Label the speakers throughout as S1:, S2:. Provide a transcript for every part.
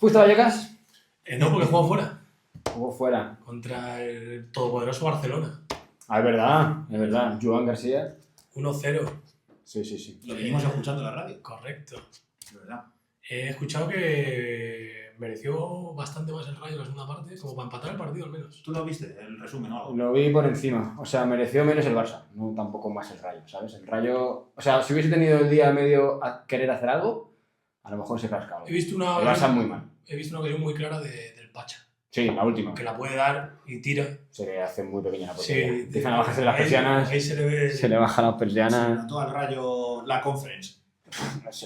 S1: ¿Fuiste a Vallecas?
S2: No, porque jugó fuera.
S1: Jugó fuera.
S2: Contra el todopoderoso Barcelona.
S1: Ah, es verdad. Joan García.
S2: 1-0.
S1: Sí.
S3: Lo venimos escuchando en la radio.
S2: Correcto.
S3: De verdad.
S2: He escuchado que mereció bastante más el Rayo en la segunda parte, como para empatar el partido al menos.
S3: ¿Tú lo viste? El resumen o algo.
S1: Lo vi por encima. O sea, mereció menos el Barça. No tampoco más el Rayo, ¿sabes? El Rayo... O sea, si hubiese tenido el día medio a querer hacer algo, a lo mejor se cascaba.
S2: He visto una
S1: El Barça muy mal.
S2: He visto una ocasión muy clara del Pacha.
S1: Sí, la última.
S2: Que la puede dar y tira.
S1: Se le hace muy pequeña la
S2: Sí,
S1: portería. Empiezan a bajarse las persianas.
S2: Ahí se le ve.
S1: Se le bajan las
S3: Se
S1: persianas.
S3: notó al Rayo la conference.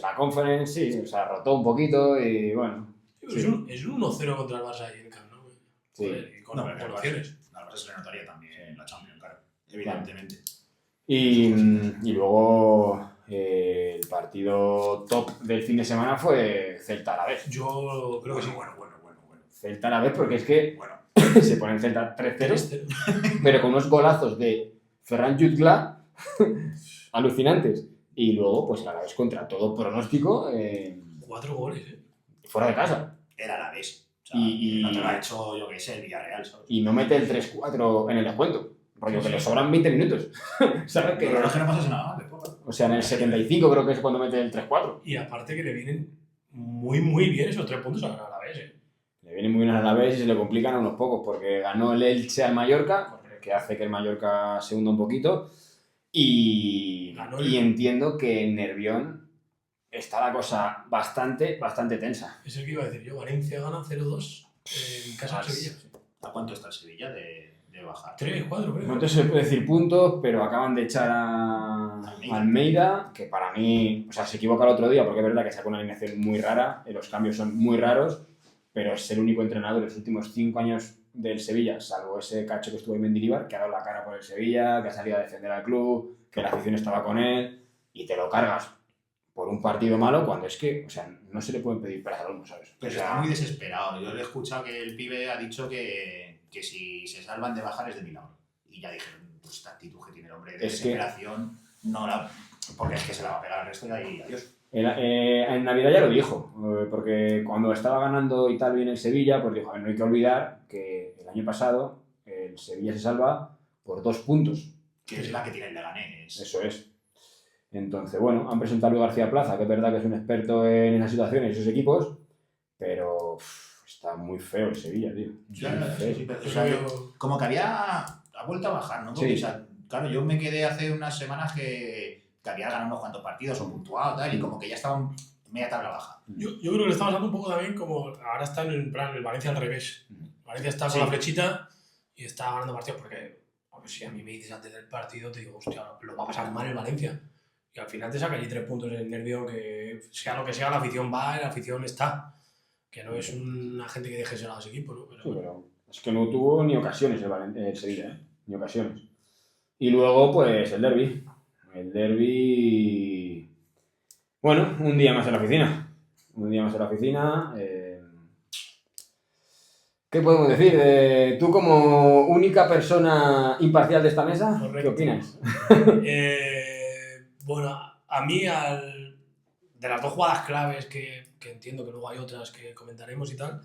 S1: La conference, sí. O sea, rotó un poquito y bueno.
S2: Es un 1-0 contra el Barça ahí en Camp Nou.
S1: Sí.
S2: Joder, y con
S3: No, pero
S2: opciones.
S3: Al Barça se le notaría también en la Champions, claro. Evidentemente.
S1: Y luego el partido top del fin de semana fue Celta Alavés.
S2: Yo creo que sí.
S3: Bueno.
S1: Celta Alavés porque es que
S3: Bueno.
S1: se pone en Celta 3-0,
S2: 3-0.
S1: pero con unos golazos de Ferran Jutgla alucinantes. Y luego, pues el Alavés contra todo pronóstico
S2: 4 goles,
S1: fuera de casa.
S3: Era la vez. O sea,
S1: Y-
S3: no te lo ha hecho, yo qué sé, el Villarreal, ¿sabes?
S1: Y no mete el 3-4 en el descuento. Rollo que le sobran 20 minutos. ¿Sabes? Que,
S3: Pero no es que no pasase nada mal, después.
S1: o sea, en el 75 creo que es cuando mete el 3-4.
S2: Y aparte que le vienen muy bien esos 3 puntos a ganar a la vez,
S1: Le viene muy bien al Alavés y se le complican a unos pocos porque ganó el Elche al Mallorca, que hace que el Mallorca se hunda un poquito. Y entiendo que en Nervión está la cosa bastante tensa.
S2: Es el que iba a decir yo. Valencia gana 0-2 en casa de Sevilla.
S3: ¿A cuánto está el Sevilla de bajar?
S2: 3, 4, creo.
S1: No te se puede decir puntos, pero acaban de echar a Almeida, que para mí, o sea, se equivoca el otro día porque es verdad que sacó una alineación muy rara, los cambios son muy raros, pero es el único entrenador en los últimos 5 años del Sevilla, salvo ese cacho que estuvo en Mendilibar, que ha dado la cara por el Sevilla, que ha salido a defender al club, que la afición estaba con él, y te lo cargas por un partido malo cuando es que, o sea, no se le pueden pedir para algo, ¿sabes?
S3: Pero
S1: O sea,
S3: está muy desesperado. Yo le he escuchado que el pibe ha dicho que si se salvan de bajar es de milagro. Y ya dijeron, pues esta actitud que tiene el hombre de
S1: Es que-
S3: desesperación, no la... Porque es que se la va a pegar al resto y ahí adiós.
S1: En Navidad ya lo dijo, porque cuando estaba ganando y tal bien el Sevilla, pues dijo, no hay que olvidar que el año pasado el Sevilla se salva por 2 puntos.
S3: Que es la que tiene el Leganés.
S1: Eso es. Entonces, bueno, han presentado a Luis García Plaza, que es verdad que es un experto en esas situaciones y esos equipos, pero está muy feo el Sevilla, tío.
S3: Ya,
S1: Muy feo.
S3: sí, pero, o
S2: Pero
S3: sea,
S2: yo-
S3: como que ha vuelto a bajar, ¿no? Porque,
S1: Sí.
S3: o sea, claro, yo me quedé hace unas semanas que había ganado unos cuantos partidos o puntuado tal, y como que ya estaban media tabla baja.
S2: Yo creo que le está pasando un poco también como ahora está en el plan el Valencia al revés. Valencia está con
S3: Sí.
S2: la flechita y está ganando partidos porque, si a mí me dices antes del partido, te digo, hostia, lo va a pasar mal el Valencia. Y al final te saca allí 3 puntos en el Nervio, que sea lo que sea, la afición va y la afición está. Que no es una gente que deje ser a los equipos, ¿no? Pero,
S1: Sí, pero es que no tuvo ni ocasiones el Sevilla, ¿eh? Ni ocasiones. Y luego, pues, el derbi. El derbi... Bueno, un día más en la oficina. Un día más en la oficina. ¿Qué podemos decir? Tú como única persona imparcial de esta mesa,
S2: Correcto.
S1: ¿qué opinas?
S2: Bueno, a mí, de las 2 jugadas claves que entiendo que luego hay otras que comentaremos y tal,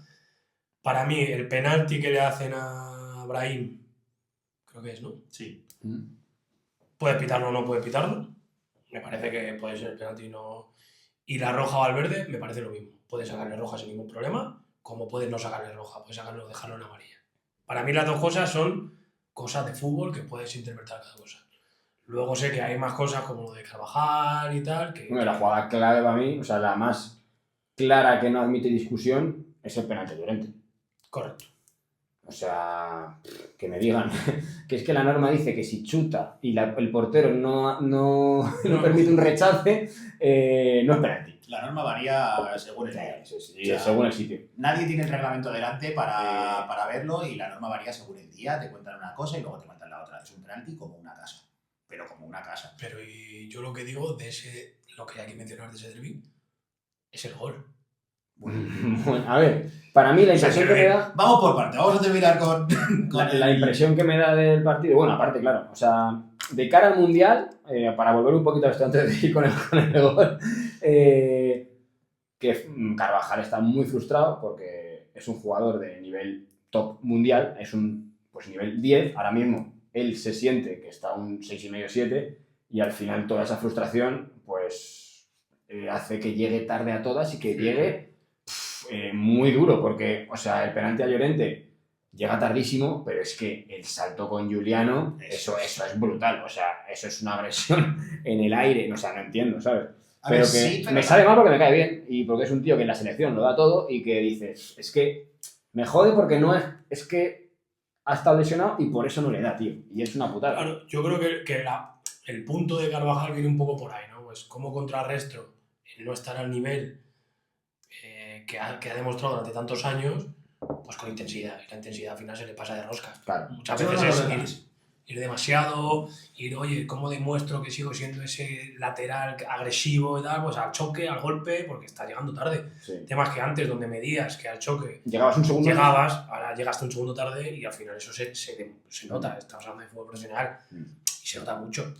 S2: para mí el penalti que le hacen a Brahim, creo que es, ¿no?
S3: Sí.
S2: Puedes pitarlo o no puedes pitarlo. Me parece que puede ser el penalti no. Y la roja o al verde, me parece lo mismo. Puedes sacarle roja sin ningún problema, como puedes no sacarle roja, puedes sacarlo, dejarlo en amarilla. Para mí las 2 cosas son cosas de fútbol que puedes interpretar cada cosa. Luego sé que hay más cosas como lo de Carvajal y tal, que...
S1: Bueno, la jugada clave para mí, o sea, la más clara que no admite discusión, es el penalti de Llorente.
S2: Correcto.
S1: O sea, que me digan que es que la norma dice que si chuta y el portero no permite un rechace, no es penalti.
S3: La norma varía según el día.
S1: Sí,
S3: O sea,
S1: según el sitio.
S3: Nadie tiene el reglamento delante para verlo y la norma varía según el día. Te cuentan una cosa y luego te cuentan la otra. Es un penalti como una casa. Pero como una casa.
S2: Pero y yo lo que digo de ese, lo que hay que mencionar de ese derbi, es el gol.
S1: Bueno, a ver, para mí la impresión que me da...
S3: Vamos por parte, vamos a terminar con
S1: La impresión que me da del partido, bueno, aparte, claro, o sea, de cara al Mundial, para volver un poquito a esto antes de ir con el gol, que Carvajal está muy frustrado porque es un jugador de nivel top mundial, es un pues nivel 10, ahora mismo él se siente que está un 6,5-7 y al final toda esa frustración pues hace que llegue tarde a todas y que llegue muy duro porque, o sea, el penalti a Llorente llega tardísimo, pero es que el salto con Juliano, eso es brutal, o sea, eso es una agresión en el aire, o sea, no entiendo, ¿sabes? Pero que sí, me sabe mal porque me cae bien y porque es un tío que en la selección lo da todo y que dices, es que me jode porque no es que ha estado lesionado y por eso no le da, tío, y es una putada.
S2: Claro, yo creo que el punto de Carvajal viene un poco por ahí, ¿no? Pues cómo contrarresto el no estar al nivel que ha demostrado durante tantos años, pues con intensidad. Y la intensidad al final se le pasa de rosca.
S1: Claro.
S2: Muchas veces ir demasiado, oye, ¿cómo demuestro que sigo siendo ese lateral agresivo y tal? Pues al choque, al golpe, porque está llegando tarde.
S1: Sí.
S2: Temas que antes, donde medías que al choque
S1: llegabas un segundo.
S2: Ahora llegaste un segundo tarde y al final eso se nota. Estamos hablando de fútbol profesional y se nota mucho.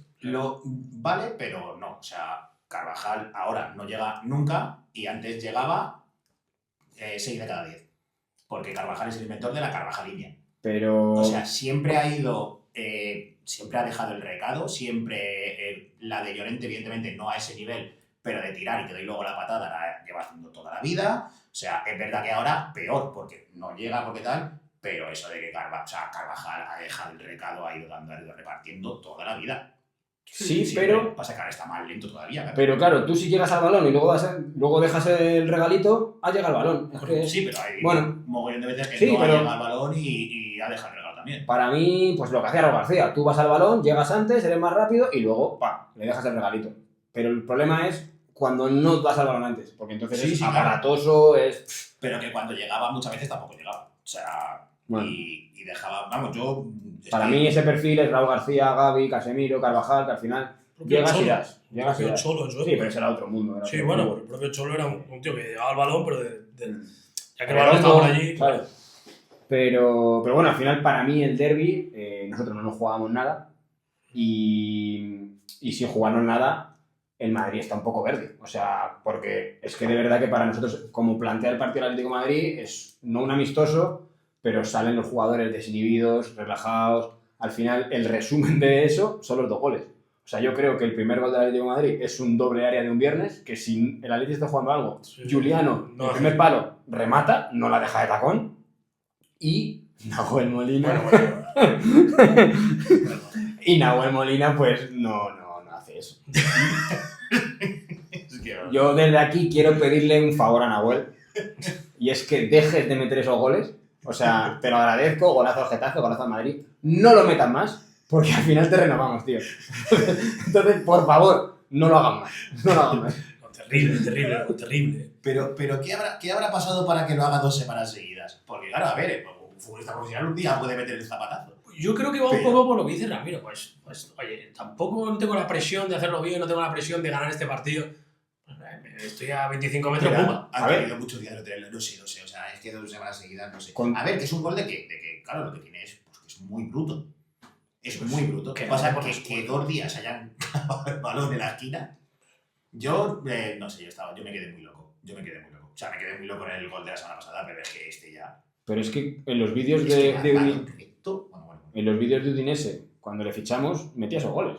S3: Vale, pero no. O sea, Carvajal ahora no llega nunca y antes llegaba 6 de cada 10. Porque Carvajal es el inventor de la Carvajaliña.
S1: Pero...
S3: O sea, siempre ha ido... siempre ha dejado el recado, siempre la de Llorente, evidentemente, no a ese nivel, pero de tirar y te doy luego la patada la lleva haciendo toda la vida. O sea, es verdad que ahora peor, porque no llega, porque tal, pero eso de que Carvajal ha dejado el recado, ha ido repartiendo toda la vida.
S1: Sí, pero...
S3: Pasa que ahora está más lento todavía. Claro.
S1: Pero claro, tú si llegas al balón y luego dejas el regalito, ha llegado al balón.
S3: Sí, pero hay
S1: un
S3: mogollón de veces que no ha llegado al balón y ha dejado el regalo también.
S1: Para mí, pues lo que hacía Raúl García. Tú vas al balón, llegas antes, eres más rápido y luego, le dejas el regalito. Pero el problema es cuando no vas al balón antes, porque entonces es aparatoso, claro. Es...
S3: Pero que cuando llegaba muchas veces tampoco llegaba. O sea, bueno. y dejaba... Vamos, yo...
S1: Para mí ese perfil es Raúl García, Gavi, Casemiro, Carvajal, que al final llegas y das. Llegas y das.
S2: Cholo,
S1: sí, pero ese era otro mundo.
S2: Sí, bueno, el propio Cholo era un tío que llegaba al balón, pero ya que el balón estaba por allí...
S1: Claro. Pero bueno, al final para mí el derbi, nosotros no nos jugábamos nada y sin jugarnos nada, el Madrid está un poco verde. O sea, porque es que de verdad que para nosotros, como plantea el partido del Atlético de Madrid, es no un amistoso, pero salen los jugadores desinhibidos, relajados. Al final, el resumen de eso son los 2 goles. O sea, yo creo que el primer gol del Atlético de Madrid es un doble área de un viernes, que si el Atlético está jugando algo, sí. Juliano, el primer palo, remata, no la deja de tacón. Y Nahuel Molina. Y Nahuel Molina, pues no hace eso. Yo desde aquí quiero pedirle un favor a Nahuel. Y es que dejes de meter esos goles. O sea, te lo agradezco, golazo al Getafe, golazo al Madrid. No lo metas más, porque al final te renovamos, tío. Entonces, por favor, no lo hagan más. No lo hagan más.
S2: Terrible.
S3: Pero ¿qué habrá pasado para que lo haga 2 semanas seguidas? Porque claro, a ver, un futbolista profesional un día puede meter el zapatazo.
S2: Yo creo que va un poco por lo que dice Ramiro. Pues, oye, tampoco tengo la presión de hacerlo bien, no tengo la presión de ganar este partido. Estoy a 25 metros, pumba.
S3: Ha habido muchos días de tenerlo, no sé. O sea, es que 2 semanas seguidas, no sé. A ver, que es un gol de que claro, lo que tiene es pues, que es muy bruto. Es muy bruto. ¿Qué pasa? Que 2 días hayan clavado el balón en la esquina. Yo, no sé, yo me quedé muy loco. O sea, me quedé muy loco en el gol de la semana pasada, pero es que este ya...
S1: Pero es que en los vídeos en los vídeos de Udinese, cuando le fichamos, metía esos goles.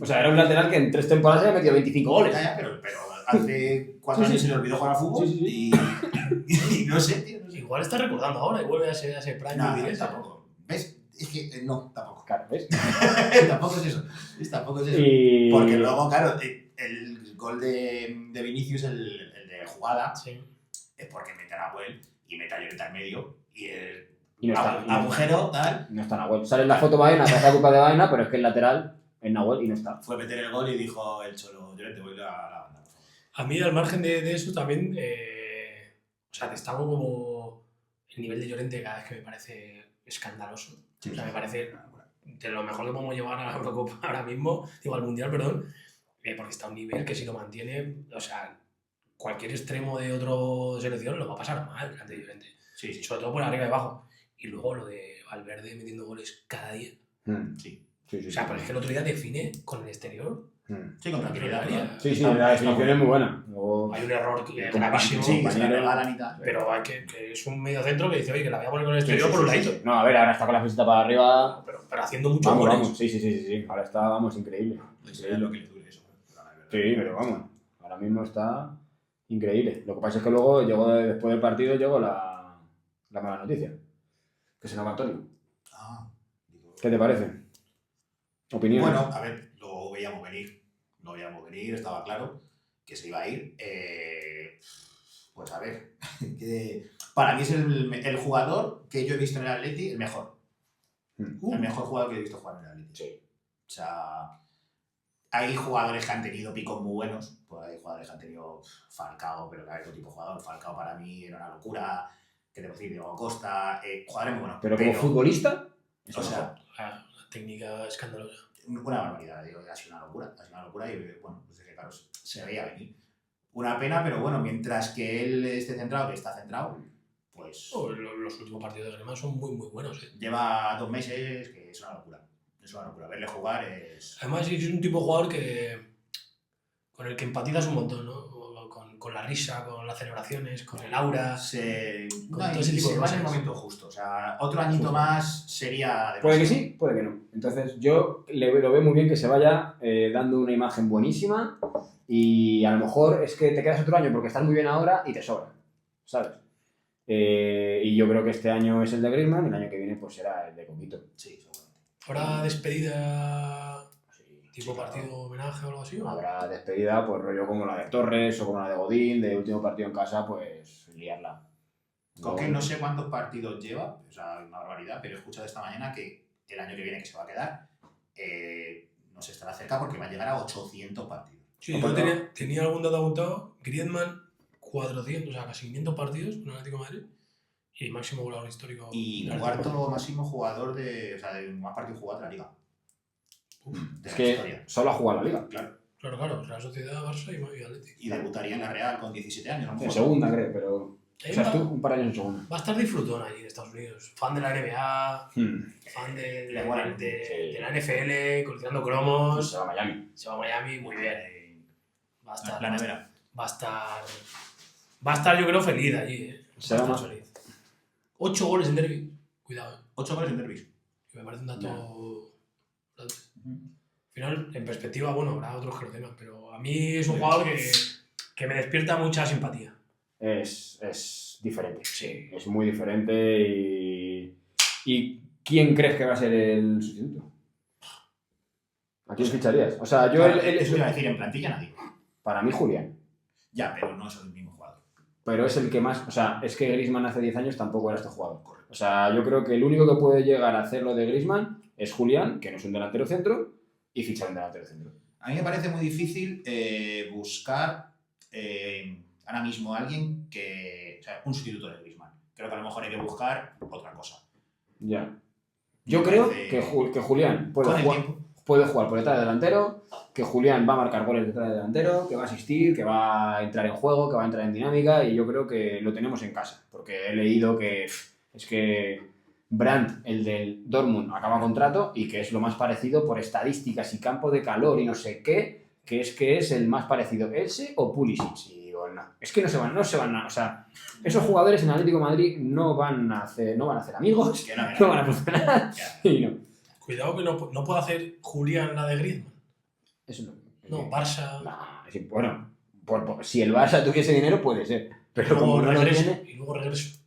S1: O sea, era un lateral que en 3 temporadas había metido 25 goles.
S3: Ya, pero hace 4 años se le olvidó jugar al fútbol y no sé, tío. No sé.
S2: Igual está recordando ahora y vuelve a ese prime
S3: no,
S2: Udinese.
S3: Tampoco. ¿Ves? Es que no, tampoco.
S1: Claro, ¿ves?
S3: Tampoco es eso.
S1: Y...
S3: Porque luego, claro, el gol de Vinicius, el de jugada, es porque mete a Nahuel y mete a Llorente al medio y el agujero, tal.
S1: No está Nahuel. Sale en la foto Baena, pasa culpa de Baena, pero es que el lateral es Nahuel y no está.
S3: Fue meter el gol y dijo el Cholo, Llorente, voy a la banda.
S2: A mí, al margen de eso, también, o sea, destaco como el nivel de Llorente cada vez que me parece escandaloso. Sí, o sea, me parece de lo mejor que podemos llevar a la Eurocopa ahora mismo, al Mundial, perdón, porque está a un nivel que si lo mantiene, o sea, cualquier extremo de otra selección lo va a pasar mal ante Llorente. Sí. Sobre todo por arriba y abajo. Y luego lo de Valverde metiendo goles cada día.
S1: Sí.
S2: O sea, pero es que el otro día define con el exterior.
S3: Sí, con tranquilidad.
S2: Tranquilidad.
S1: Sí, la definición es muy buena. Luego,
S2: Hay un error que es
S1: Como
S2: gravísimo,
S3: Sí, que se la
S1: compañero.
S3: regalan y tal.
S2: pero hay que es un medio centro que dice, oye, que la voy a poner con el
S1: sí,
S2: exterior por un ladito.
S1: No, a ver, ahora está con la visita para arriba.
S2: Pero haciendo muchos
S1: Vamos,
S2: goles.
S1: vamos. Sí. Ahora está, vamos, increíble.
S3: Es lo que le dure eso.
S1: Sí, pero vamos. Ahora mismo está increíble. Lo que pasa es que luego después del partido llegó la mala noticia. Que se nos va Antonio.
S3: Ah, digo...
S1: ¿Qué te parece? ¿Opiniones?
S3: Bueno, a ver, lo veíamos venir, estaba claro que se iba a ir. Pues a ver, que para mí es el jugador que yo he visto en el Atleti el mejor. El mejor jugador que he visto jugar en el Atleti.
S1: Sí.
S3: O sea, hay jugadores que han tenido picos muy buenos, pues hay jugadores que han tenido Falcao, pero que hay otro tipo de jugador. Falcao para mí era una locura, que te puedo decir Diego Costa, jugadores muy buenos.
S1: Pero como futbolista,
S3: o sea,
S2: La técnica escandalosa.
S3: una barbaridad, digo, ha sido una locura y bueno, pues es que claro, se veía venir. Una pena, pero bueno, mientras que él esté centrado, que está centrado, pues
S2: Los últimos partidos de Griezmann son muy, muy buenos.
S3: lleva 2 meses, que es una locura. Es una locura. Verle jugar es...
S2: Además, es un tipo de jugador con el que empatizas un montón, ¿no? Con la risa, con las celebraciones, con el aura.
S3: Con
S2: todo ese tipo de
S3: se va en
S2: cosas.
S3: el momento justo. O sea, otro añito más sería...
S1: puede que
S3: demasiado.
S1: sí, puede que no. Entonces yo lo veo muy bien que se vaya dando una imagen buenísima y a lo mejor es que te quedas otro año porque estás muy bien ahora y te sobra, ¿sabes? Y yo creo que este año es el de Griezmann y el año que viene pues será el de Coquito.
S3: Sí, seguramente.
S2: ¿Habrá despedida tipo
S3: sí,
S2: partido homenaje o algo así? ¿o?
S1: Habrá despedida, pues rollo como la de Torres o como la de Godín, de último partido en casa, pues liarla.
S3: Coque no sé cuántos partidos lleva, o sea, una barbaridad, pero he escuchado esta mañana que el año que viene que se va a quedar, no se estará cerca porque va a llegar a 800 partidos.
S2: Sí, yo tenía algún dato apuntado. Griezmann, 400, o sea, casi 500 partidos con el Atlético de Madrid. Y máximo goleador histórico.
S3: Y
S2: del
S3: cuarto
S2: Atlético.
S3: máximo jugador de más partidos jugados de la liga. De
S1: Es
S3: la
S1: que
S3: historia.
S1: solo ha jugado la liga.
S3: Claro.
S2: Claro, Real Sociedad, Barça y Atlético.
S3: Y debutaría en la Real con 17 años, a lo
S1: En
S3: mejor.
S1: segunda, creo, pero... O sea, tú un par de años en segunda.
S2: Va a estar disfrutón allí en Estados Unidos. Fan de la NBA, fan de la NFL, coleccionando cromos.
S1: Se va a Miami.
S2: Se va a Miami, muy bien. Va a estar,
S3: La nevera.
S2: va a estar, yo creo, feliz allí.
S1: Se
S2: Va a
S1: va
S2: estar feliz. 8 goles en derby. Cuidado,
S3: 8 goles en derbis.
S2: que me parece un dato. Al final, en perspectiva, bueno, habrá otros que lo tengan, pero a mí es un jugador que me despierta mucha simpatía.
S1: Es diferente.
S2: Sí.
S1: Es muy diferente ¿Y quién crees que va a ser el sustituto? ¿A quién ficharías? O sea, yo...
S3: Eso iba a decir, en plantilla nadie.
S1: Para mí, Julián.
S3: Ya, pero no es el mismo jugador.
S1: Pero es el que más... O sea, es que Griezmann hace 10 años tampoco era este jugador. O sea, yo creo que el único que puede llegar a hacer lo de Griezmann es Julián, que no es un delantero centro, y fichar un delantero centro.
S3: A mí me parece muy difícil buscar ahora mismo a alguien que... O sea, un sustituto de Griezmann. Creo que a lo mejor hay que buscar otra cosa.
S1: Ya. Yo creo que Julián
S3: Con el
S1: puede
S3: tiempo.
S1: jugar por detrás del delantero, que Julián va a marcar goles detrás del delantero, que va a asistir, que va a entrar en juego, que va a entrar en dinámica, y yo creo que lo tenemos en casa. Porque he leído que es que Brandt, el del Dortmund, acaba contrato y que es lo más parecido por estadísticas y campo de calor y no sé qué, que es el más parecido, ese o Pulisic. Y digo, no, es que no se van a... O sea, esos jugadores en Atlético de Madrid no van a hacer amigos,
S3: Que no,
S1: no van a funcionar y no.
S2: Cuidado que no puede hacer Julián la de Griezmann.
S1: Eso
S2: No, Barça.
S1: Bueno, si el Barça tuviese dinero puede ser, pero como no lo tiene...
S2: Y luego regreso.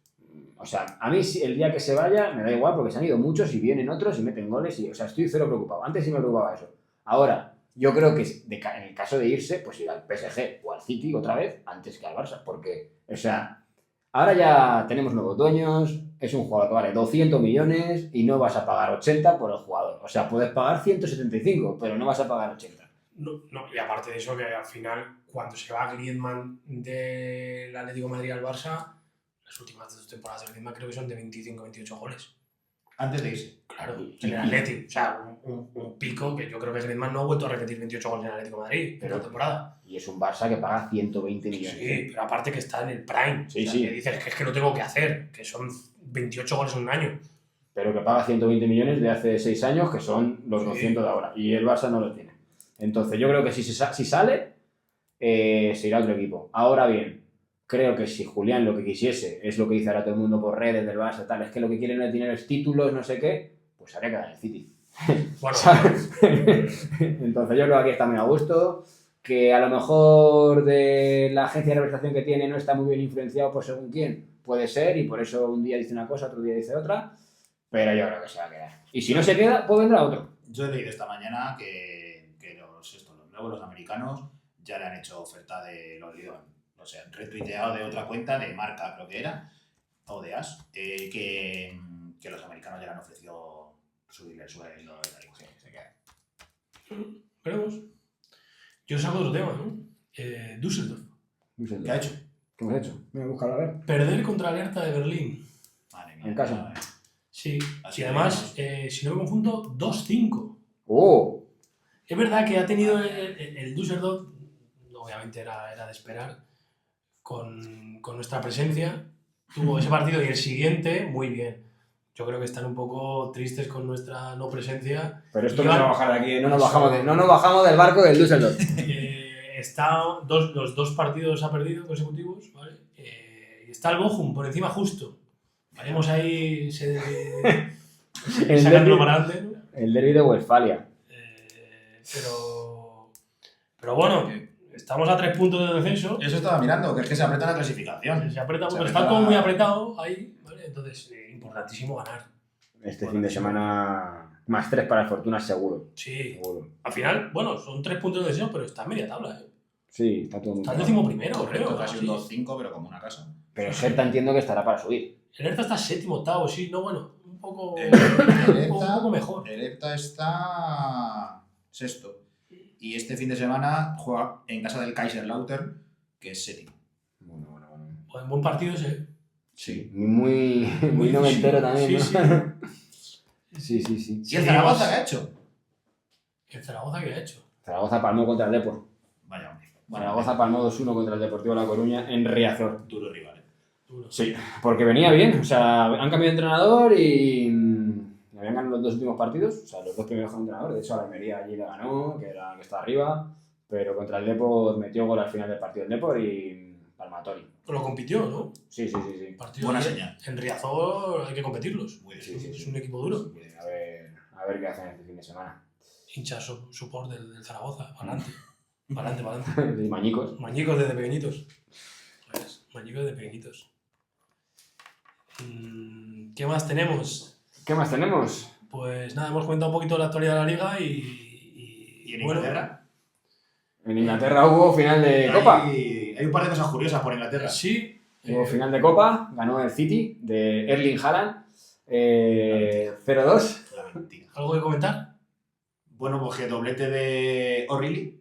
S1: O sea, a mí el día que se vaya me da igual porque se han ido muchos y vienen otros y meten goles y, o sea, estoy cero preocupado. Antes sí me preocupaba eso. Ahora, yo creo que en el caso de irse, pues ir al PSG o al City otra vez antes que al Barça, porque, o sea, ahora ya tenemos nuevos dueños, es un jugador que vale 200 millones y no vas a pagar 80 por el jugador. O sea, puedes pagar 175, pero no vas a pagar 80.
S2: No, y aparte de eso, que al final, cuando se va Griezmann del Atlético de Madrid al Barça, las últimas 2 temporadas de Griezmann creo que son de 25-28 goles.
S3: Antes de irse.
S2: Claro, en el Atlético. O sea, un pico que yo creo que Griezmann no ha vuelto a repetir 28 goles en el Atlético de Madrid en la temporada.
S1: Y es un Barça que paga 120 millones.
S2: Sí, pero aparte que está en el prime.
S1: Sí,
S2: o sea,
S1: sí.
S2: que dices que es que no tengo que hacer, que son 28 goles en un año.
S1: Pero que paga 120 millones de hace 6 años, que son los 200 de ahora. Y el Barça no lo tiene. Entonces yo creo que si sale, se irá a otro equipo. Ahora bien, creo que si Julián lo que quisiese es lo que dice ahora todo el mundo por redes del Barça, tal, es que lo que quiere no es dinero, es títulos, no sé qué, pues habría que dar el City.
S2: Bueno,
S1: ¿Sabes? Entonces yo creo que aquí está muy a gusto, que a lo mejor de la agencia de representación que tiene no está muy bien influenciado por según quién, puede ser, y por eso un día dice una cosa, otro día dice otra, pero yo creo que se va a quedar. Y si no se queda, pues vendrá otro.
S3: Yo he leído esta mañana que los americanos ya le han hecho oferta de los León. O sea, retuiteado de otra cuenta de marca, creo que era, o de As, que los americanos ya le han ofrecido subirle el sueldo de tal y cual. Se queda.
S2: veremos. Yo saco otro tema, ¿no? Düsseldorf.
S3: ¿Qué ha hecho?
S1: ¿Qué hemos hecho? Voy a buscarlo a ver.
S2: Perder contra el Hertha de Berlín.
S3: Madre mía.
S1: En casa.
S2: Sí.
S3: Así
S2: Y además, si no me confundo, 2-5.
S1: ¡Oh!
S2: Es verdad que ha tenido el Düsseldorf, obviamente era de esperar, con nuestra presencia. Tuvo ese partido y el siguiente, muy bien. Yo creo que están un poco tristes con nuestra no presencia.
S1: Pero esto no se va a bajar de aquí, no nos bajamos del barco del Düsseldorf.
S2: Los dos partidos ha perdido consecutivos, ¿vale? Y está el Bochum por encima justo. Haremos ahí sacándolo para adelante, ¿no?
S1: El derbi de Westfalia.
S2: Pero bueno, que estamos a 3 puntos de descenso.
S3: Eso estaba mirando, que es que se aprieta la clasificación.
S2: Se aprieta,
S3: Se
S2: pero
S3: aprieta
S2: está todo muy apretado ahí, ¿vale? Entonces, importantísimo ganar.
S1: Este fin de semana, más 3 para el Fortuna seguro.
S2: Sí.
S1: Seguro.
S2: Al final, bueno, son 3 puntos de descenso, pero está en media tabla, ¿eh?
S1: Sí, está todo muy
S2: Está el
S1: claro.
S2: 11º,
S3: Correcto,
S2: creo.
S3: casi
S2: sí.
S3: un 2-5, pero como una casa.
S1: Pero Hertha entiendo que estará para subir.
S2: El Hertha está 7º, 8º, sí, no, bueno, un poco mejor.
S3: El Hertha está sexto. Y este fin de semana juega en casa del Kaiserslautern, que es séptimo.
S1: Bueno.
S2: Buen partido ese.
S1: Sí, muy noventero también,
S2: sí,
S1: ¿no? Sí. Sí.
S3: ¿Y el Zaragoza qué ha hecho?
S2: ¿El Zaragoza qué ha hecho?
S1: Zaragoza palmó contra el Depor.
S3: Vaya hombre.
S1: Zaragoza palmó 2-1 contra el Deportivo La Coruña en Riazor.
S3: Duro rival, ¿eh?
S2: Duro.
S1: Sí, porque venía bien. O sea, han cambiado de entrenador y habían ganado los 2 últimos partidos. O sea, los 2 primeros con entrenador. De hecho, la Almería allí le ganó, que está arriba. Pero contra el Depor metió gol al final del partido el Depor y palmatorio.
S2: Lo compitió, ¿no?
S1: Sí.
S2: Partido
S3: Buena
S2: bien.
S3: señal.
S2: En Riazor hay que competirlos.
S3: Muy bien.
S1: Sí.
S2: Es un equipo duro.
S1: Muy bien, a ver qué hacen este fin de semana.
S2: Hincha support del Zaragoza. Para adelante.
S1: Y mañicos.
S2: Mañicos desde pequeñitos. Pues, mañicos desde pequeñitos. ¿Qué más tenemos?
S1: ¿Qué más tenemos?
S2: Pues nada, hemos comentado un poquito la actualidad de la liga
S3: ¿Y en
S2: bueno,
S3: Inglaterra?
S1: En Inglaterra hubo final de Copa.
S3: Hay un par de cosas curiosas por Inglaterra.
S2: Sí.
S1: Hubo final de Copa, ganó el City de Erling Haaland 0-2.
S3: La mentira.
S2: ¿Algo que comentar?
S3: Bueno, pues que doblete de O'Reilly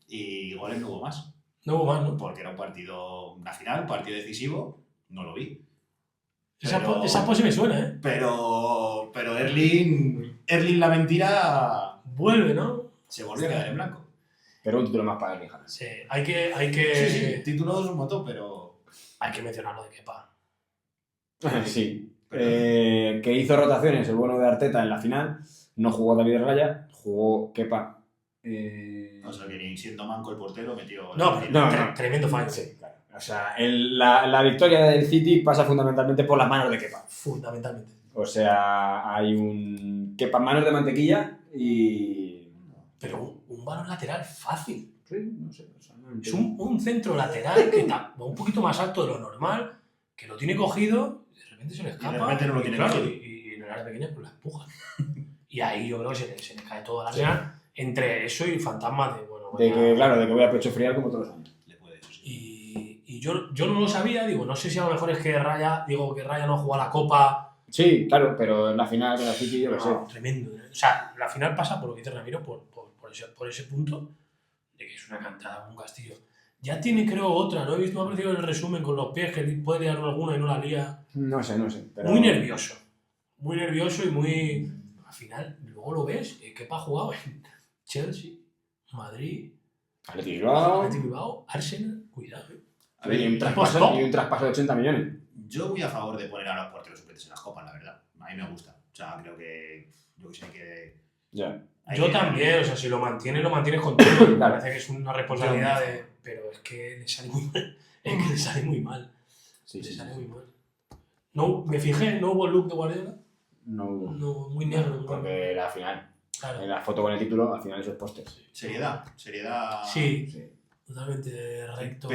S3: y goles no hubo más.
S2: No hubo más, ¿no?
S3: Porque era una final, un partido decisivo, no lo vi.
S2: Esa pose me suena, ¿eh?
S3: Pero Erling la mentira
S2: Vuelve, ¿no?
S3: se volvió a quedar en blanco.
S1: Pero un título más para Erling Haaland.
S2: Sí, hay que...
S3: Sí, título es un montón, pero...
S2: Hay que mencionarlo de Kepa.
S1: Sí. Que hizo rotaciones el bueno de Arteta en la final. No jugó David Raya, jugó Kepa.
S3: O sea, que ni siendo manco el portero metió...
S2: No,
S1: No.
S2: Tremendo fallo.
S1: Sí, claro. O sea, la victoria del City pasa fundamentalmente por las manos de Kepa.
S2: Fundamentalmente.
S1: O sea, hay un Kepa manos de mantequilla y...
S2: Pero un balón lateral fácil.
S1: Sí, no sé. O sea, no
S2: Es un centro lateral que está un poquito más alto de lo normal, que lo tiene cogido y de repente se le escapa.
S3: Y de repente no lo tiene
S2: claro,
S3: cogido.
S2: y en el área pequeña pues la empuja. Y ahí yo creo que se le cae toda la arena entre eso y fantasmas de, bueno,
S1: de que voy a pecho friar como todos los años.
S3: Le puede, eso sí.
S2: Y yo no lo sabía, digo, no sé si a lo mejor es que Raya no ha jugado la Copa.
S1: Sí, claro, pero en la final de la City yo lo sé.
S2: Tremendo. O sea, la final pasa, por lo que dice Ramiro, por ese punto de que es una cantada, un castillo. Ya tiene, creo, otra, ¿no? He visto, me ha parecido el resumen con los pies, que puede liar alguna y no la lía.
S1: No sé. Pero...
S2: Muy nervioso y muy... Al final, luego lo ves, Kepa ha jugado en Chelsea, Madrid,
S1: Athletic
S2: Bilbao, Arsenal, cuidado.
S3: A ver,
S1: y un traspaso de 80 millones.
S3: yo voy a favor de poner a los porteros suplentes en las copas, la verdad. A mí me gusta. O sea, creo que... Yo que sé que...
S1: Ya.
S2: Yo también, o sea, si lo mantienes con todo. Me parece que es una responsabilidad pero es que le sale muy mal. Es que le sale muy mal.
S1: Sí, sí.
S2: Sale muy mal. No, me fijé, no hubo look de Guardiola.
S1: No hubo.
S2: No, muy negro.
S1: Porque era al final.
S2: Claro.
S1: En la foto con el título, al final esos pósters.
S3: Seriedad.
S2: Sí,
S1: Sí.
S2: totalmente recto.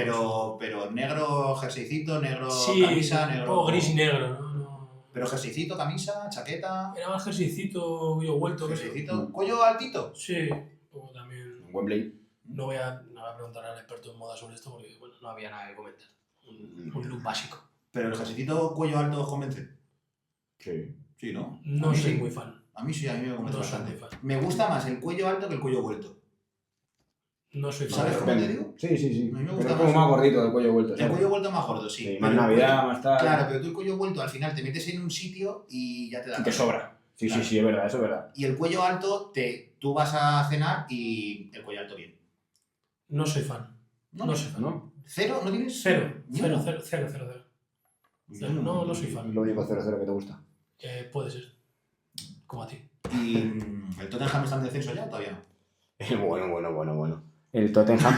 S3: Pero negro jerseycito, negro
S2: Sí,
S3: camisa,
S2: un
S3: negro.
S2: poco gris y negro, ¿no?
S3: Pero jerseycito, camisa, chaqueta.
S2: Era más jerseycito, yo vuelto.
S3: Jerseycito, cuello altito.
S2: Sí, un poco también.
S1: Wembley.
S2: No voy a preguntar al experto en moda sobre esto porque bueno, no había nada que comentar. Un look básico.
S3: Pero el jerseycito, cuello alto, os convence.
S1: Sí.
S3: Sí, ¿no?
S2: No
S3: A mí
S2: soy
S3: sí.
S2: muy fan.
S3: A mí sí, a mí me convence
S2: No soy
S3: bastante.
S2: muy fan.
S3: Me gusta más el cuello alto que el cuello vuelto.
S2: No soy fan.
S3: ¿Sabes cómo te
S1: Depende.
S3: digo?
S1: Sí, sí, sí.
S3: A mí me
S1: Pero
S3: gusta
S1: es como
S3: más.
S1: más gordito el cuello vuelto.
S3: El
S1: ¿sabes?
S3: cuello vuelto más gordo, sí.
S1: Sí,
S3: Pero
S1: más
S3: el cuello-
S1: Navidad, más tal.
S3: Claro, pero tú el cuello vuelto al final te metes en un sitio y ya te da.
S1: Y te
S3: calor.
S1: sobra. Sí,
S3: Claro.
S1: sí, es verdad, eso es verdad.
S3: Y el cuello alto, tú vas a cenar y el cuello alto bien.
S2: No soy fan. No soy fan.
S1: ¿No?
S3: ¿Cero? ¿No tienes?
S2: Cero.
S3: Ni
S2: Cero,
S3: uno.
S2: cero, cero, cero, cero. No soy fan.
S1: Lo único 0-0 que te gusta.
S2: Puede ser. Como a ti.
S3: ¿Y el Tottenham está en descenso ya o todavía no?
S1: Bueno. El Tottenham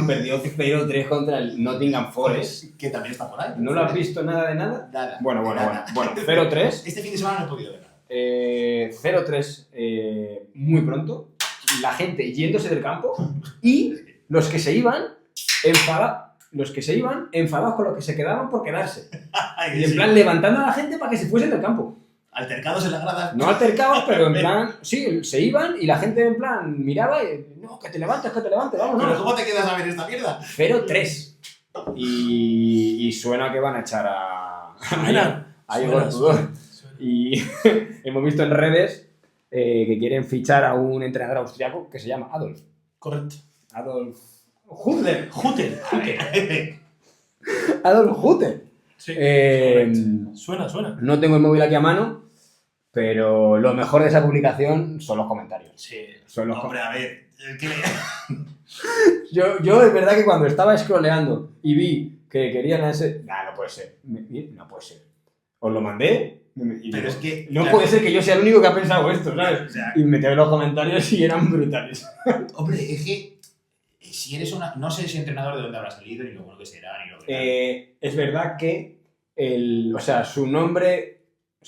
S1: perdió 0-3 contra el Nottingham Forest.
S3: Que también está por ahí.
S1: ¿No lo has visto nada de nada?
S3: Nada.
S1: Bueno,
S3: Nada.
S1: 0-3.
S3: Este fin de semana no he podido ver nada.
S1: 0-3 muy pronto. La gente yéndose del campo y los que se iban enfadados con los que se quedaban por quedarse. Y en plan levantando a la gente para que se fuesen del campo.
S3: Altercados en la grada.
S1: No altercados, pero en plan, sí, se iban y la gente en plan miraba y, no, que te levantes,
S3: Pero
S1: vámonos.
S3: ¿cómo te quedas a ver esta mierda?
S1: 0-3. Y suena que van a echar a Igor Tudor.
S2: Suena.
S1: Y hemos visto en redes que quieren fichar a un entrenador austriaco que se llama Adolf.
S2: Correcto.
S1: Adolf Hutter.
S2: Hutter.
S1: Adolf Hutter.
S2: Sí.
S1: Eh,
S2: Suena.
S1: no tengo el móvil aquí a mano, pero lo mejor de esa publicación son los comentarios.
S2: Sí.
S1: Son los
S3: Hombre, a ver.
S1: Yo es verdad que cuando estaba scrolleando y vi que querían a ese... no puede ser. No puede ser. Os lo mandé. Y
S3: Pero
S1: digo,
S3: es que.
S1: no
S3: claro,
S1: puede ser que yo sea el único que ha pensado esto, ¿sabes?
S3: O sea,
S1: Y metí en los comentarios y eran brutales.
S3: hombre, es que. Si eres una. No sé si entrenador de dónde habrá salido, ni lo bueno que será, ni lo que.
S1: Es verdad que su nombre,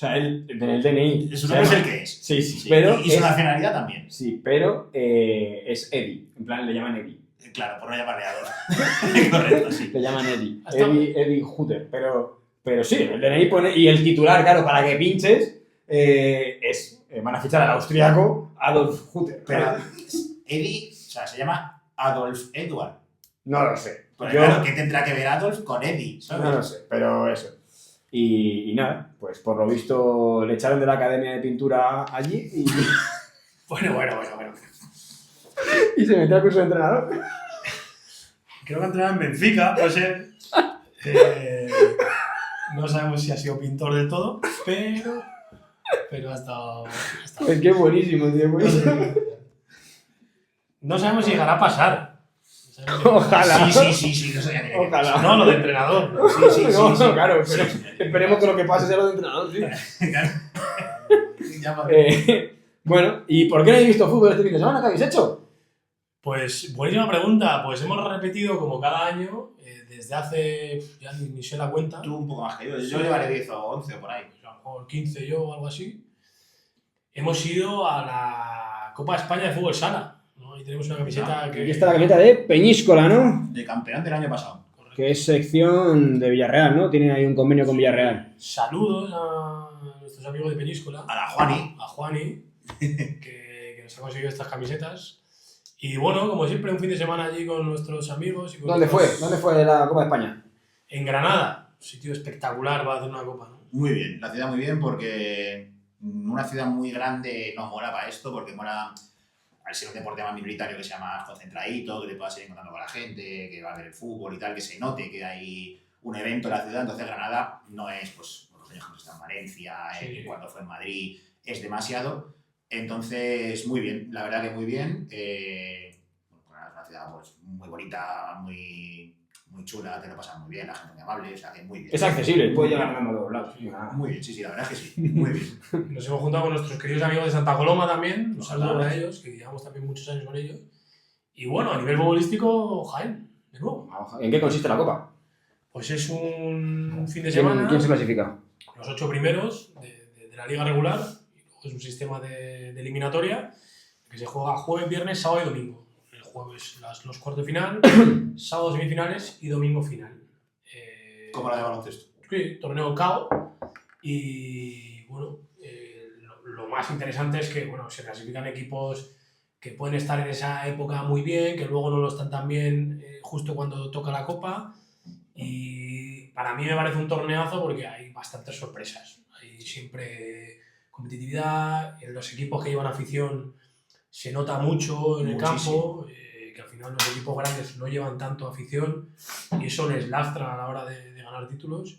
S1: en el DNI...
S3: Su
S1: se
S3: nombre es
S1: llama-
S3: el que es.
S1: Sí,
S3: Sí.
S1: pero...
S3: Y su nacionalidad también.
S1: Sí, pero es Eddie. En plan, le llaman Eddie.
S3: Claro, por no llamarle Adolf. Correcto, sí.
S1: Le llaman Eddie.
S2: Hasta-
S1: Eddie Hutter. Pero sí, el DNI pone... Y el titular, claro, para que pinches, van a fichar al austriaco Adolf Hutter.
S3: Pero Eddie, o sea, se llama Adolf Edward.
S1: No lo sé.
S3: Pues
S1: Yo
S3: claro, ¿qué tendrá que ver Adolf con Eddie? ¿Sabes?
S1: no lo sé, pero eso. Y nada, pues por lo visto le echaron de la academia de pintura allí y,
S2: Bueno.
S1: y se metió al curso de entrenador.
S2: Creo que ha entrenado en Benfica, puede ser. No sabemos si ha sido pintor del todo, pero ha estado.
S1: Pues qué buenísimo, tío. Buenísimo.
S2: No sabemos si llegará a pasar.
S1: Ojalá.
S3: Sí, no sabía que
S1: Ojalá.
S2: No, lo de entrenador.
S3: Sí,
S1: No,
S3: sí.
S1: claro,
S3: Sí,
S1: pero
S3: sí.
S1: esperemos que lo que pase sea lo de entrenador, sí.
S3: Ya va.
S1: Bueno, ¿y por qué no habéis visto fútbol este fin de semana? ¿Qué habéis hecho?
S2: Pues buenísima pregunta. Pues hemos repetido como cada año, desde hace, ya ni sé la cuenta,
S3: Tú un poco más que yo. Yo llevaré 10 o 11 o por ahí.
S2: a lo mejor 15 yo o algo así. Hemos ido a la Copa de España de Fútbol Sala, ¿no? Y tenemos una camiseta que...
S1: Aquí está la camiseta de Peñíscola, ¿no?
S3: De campeón del año pasado.
S2: Correcto.
S1: Que es sección de Villarreal, ¿no? Tiene ahí un convenio con Villarreal.
S2: Saludos a nuestros amigos de Peñíscola,
S3: A la Juani.
S2: a Juani, que nos ha conseguido estas camisetas. Y bueno, como siempre, un fin de semana allí con nuestros amigos. Y con
S1: ¿Dónde fue?
S2: nuestros-
S1: ¿Dónde fue la Copa de España?
S2: En Granada, un sitio espectacular para hacer una copa, ¿no?
S3: Muy bien, la ciudad muy bien porque una ciudad muy grande no mola para esto, porque mola al ser un deporte más minoritario que sea más concentradito, que te puedas ir encontrando con la gente, que va a ver el fútbol y tal, que se note que hay un evento en la ciudad. Entonces Granada no es, pues, por los años que está en Valencia,
S2: Sí.
S3: cuando fue en Madrid, es demasiado. Entonces, muy bien, la verdad que muy bien. Una ciudad pues, muy bonita, muy muy chula, te lo pasas muy bien, la gente muy amable, o sea, que muy bien.
S1: Es accesible, puede llegar andando a todos lados. Nada.
S3: Muy bien, sí, la verdad es que sí, muy bien.
S2: Nos hemos juntado con nuestros queridos amigos de Santa Coloma también, un saludo
S3: Ojalá.
S2: para ellos, que llevamos también muchos años con ellos. Y bueno, a nivel futbolístico, Jaén, de nuevo.
S1: ¿En qué consiste la Copa?
S2: Pues es un fin de semana,
S1: ¿Quién se clasifica?
S2: los 8 primeros de la liga regular, y luego es un sistema de eliminatoria que se juega jueves, viernes, sábado y domingo. El jueves los cuartos de final, sábado semifinales y domingo final.
S3: Como la de baloncesto.
S2: Sí, torneo KO. Y bueno, lo más interesante es que bueno, se clasifican equipos que pueden estar en esa época muy bien, que luego no lo están tan bien justo cuando toca la Copa. Y para mí me parece un torneazo porque hay bastantes sorpresas. Hay siempre competitividad, en los equipos que llevan afición se nota mucho en el campo, que al final los equipos grandes no llevan tanto afición y eso les lastra a la hora de ganar títulos.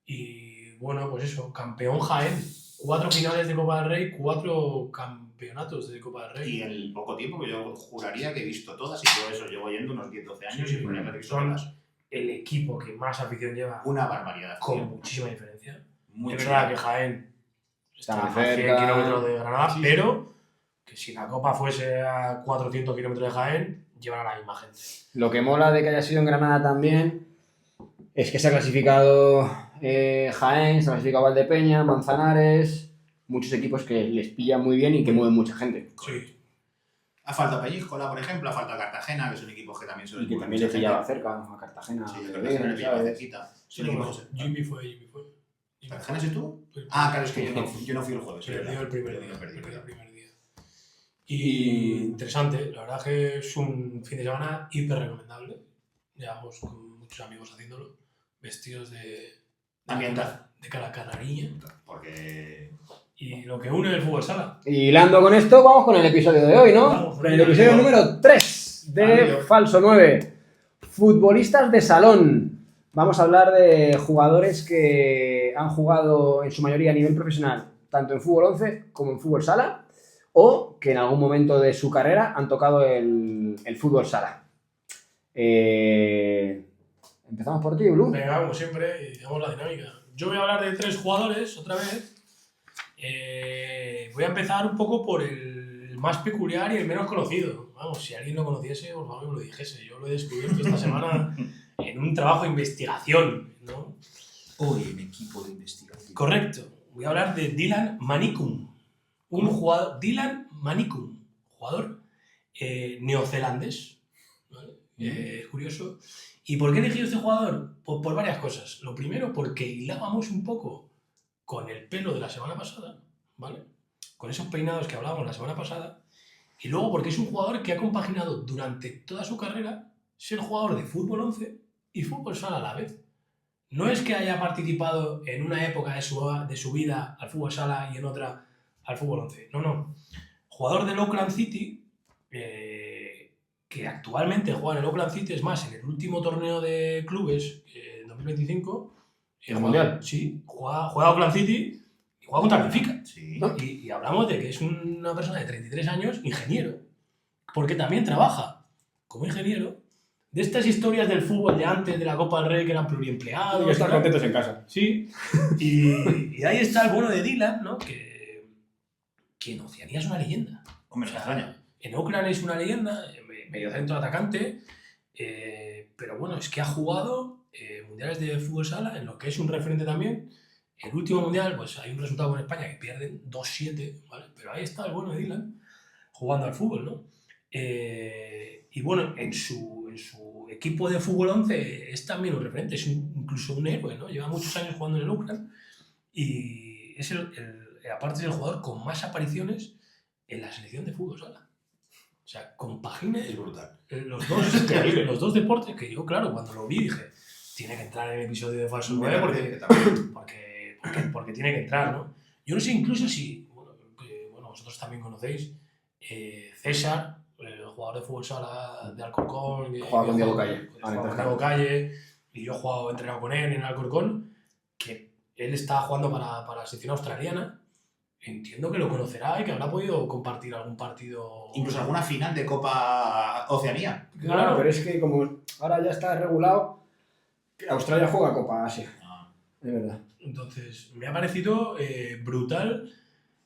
S2: Y bueno, pues eso, campeón Jaén, 4 finales de Copa del Rey, 4 campeonatos de Copa del Rey.
S3: Y en el poco tiempo que yo juraría que he visto todas y todo eso, llevo yendo unos 10-12 años
S2: Sí,
S3: y juraría que he visto
S2: son
S3: todas.
S2: el equipo que más afición lleva,
S3: Una barbaridad.
S2: con muchísima diferencia.
S3: Muy
S2: Es
S3: chula.
S2: verdad que Jaén está
S1: Está
S2: a
S1: muy
S2: 100
S1: cerca.
S2: kilómetros de Granada,
S1: Sí, sí.
S2: pero que si la Copa fuese a 400 kilómetros de Jaén, llevan a la misma gente.
S1: Lo que mola de que haya sido en Granada también es que se ha clasificado Jaén, se ha clasificado Valdepeña, Manzanares, muchos equipos que les pillan muy bien y que mueven mucha gente.
S2: Sí.
S3: Ha faltado Peñíscola, por ejemplo, ha faltado Cartagena, que son equipos que también suelen
S1: Y que
S3: mover
S1: también le
S3: mucha
S1: pillaba
S3: gente.
S1: cerca a Cartagena.
S3: Sí,
S1: a
S3: Cartagena
S1: Beber,
S3: le pillaba
S1: ¿sabes?
S3: cerquita.
S2: Sí,
S3: Son
S2: no,
S3: equipos-
S2: Jimmy fue.
S3: ¿Cartagena sí estuvo?
S2: Fue-
S3: Ah, claro, es que yo no fui el jueves.
S2: Perdió el primer día.
S3: Perdí.
S2: Perdió el primer día. Y interesante, la verdad que es un fin de semana hiper recomendable. Llevamos con muchos amigos haciéndolo, vestidos de
S3: Ambiental.
S2: de cara canariña.
S3: Porque
S2: Y lo que une el fútbol sala.
S1: Y hilando con esto, vamos con el episodio de hoy, ¿no?
S2: Vamos
S1: Con el episodio
S3: ello.
S1: número 3 de
S3: Amigo.
S1: Falso 9. Futbolistas de salón. Vamos a hablar de jugadores que han jugado en su mayoría a nivel profesional, tanto en fútbol 11 como en fútbol sala, o que en algún momento de su carrera han tocado el fútbol sala. Empezamos por ti, Ulu.
S2: Venga, como siempre, y digamos la dinámica. Yo voy a hablar de 3 jugadores otra vez. Voy a empezar un poco por el más peculiar y el menos conocido. Vamos, si alguien lo conociese, por favor, que me lo dijese. Yo lo he descubierto esta semana en un trabajo de investigación, ¿no?
S3: hoy en equipo de investigación.
S2: Correcto. Voy a hablar de Dylan Manicum. Un jugador, Dylan Manicum, jugador neozelandés. ¿Vale? Curioso. ¿Y por qué he elegido este jugador? Pues por varias cosas. Lo primero, porque hilábamos un poco con el pelo de la semana pasada, ¿vale? Con esos peinados que hablábamos la semana pasada. Y luego porque es un jugador que ha compaginado durante toda su carrera ser jugador de fútbol 11 y fútbol sala a la vez. No es que haya participado en una época de su vida al fútbol sala y en otra al fútbol 11. No. Jugador del Auckland City, que actualmente juega en el Auckland City, es más, en el último torneo de clubes, en 2025,
S1: ¿El Mundial?
S2: Sí, juega Auckland City y juega contra el Benfica.
S3: Sí.
S2: Y hablamos de que es una persona de 33 años, ingeniero, porque también trabaja como ingeniero. De estas historias del fútbol de antes, de la Copa del Rey, que eran pluriempleados.
S1: Y están
S2: ¿no?
S1: contentos en casa.
S2: Sí. Y ahí está el bueno de Dylan, ¿no? Que en Oceanía es una leyenda.
S3: Hombre, me extraña.
S2: En Auckland es una leyenda, medio centro atacante, pero bueno, es que ha jugado mundiales de fútbol sala, en lo que es un referente también. El último mundial, pues hay un resultado con España que pierden 2-7, ¿vale? Pero ahí está el bueno de Dylan, jugando al fútbol, ¿no? Y bueno, en su equipo de fútbol 11 es también un referente, es incluso un héroe, ¿no? Lleva muchos años jugando en el Auckland y es aparte es el jugador con más apariciones en la selección de fútbol sala. O sea, compagina
S3: Es brutal.
S2: los dos deportes que yo, claro, cuando lo vi dije, tiene que entrar en el episodio de Falso 9 porque tiene que entrar, ¿no? Yo no sé incluso si, bueno, vosotros también conocéis, César, el jugador de fútbol sala de Alcorcón, que
S1: Juega con Diego Calle.
S2: juega con Diego Calle, y yo he entrenado con él en Alcorcón, que él está jugando para la selección australiana. Entiendo que lo conocerá y que habrá podido compartir algún partido.
S3: Incluso alguna final de Copa Oceanía.
S1: Claro, pero es que como ahora ya está regulado, Australia juega Copa Asia,
S3: Ah.
S1: es verdad.
S2: Entonces, me ha parecido brutal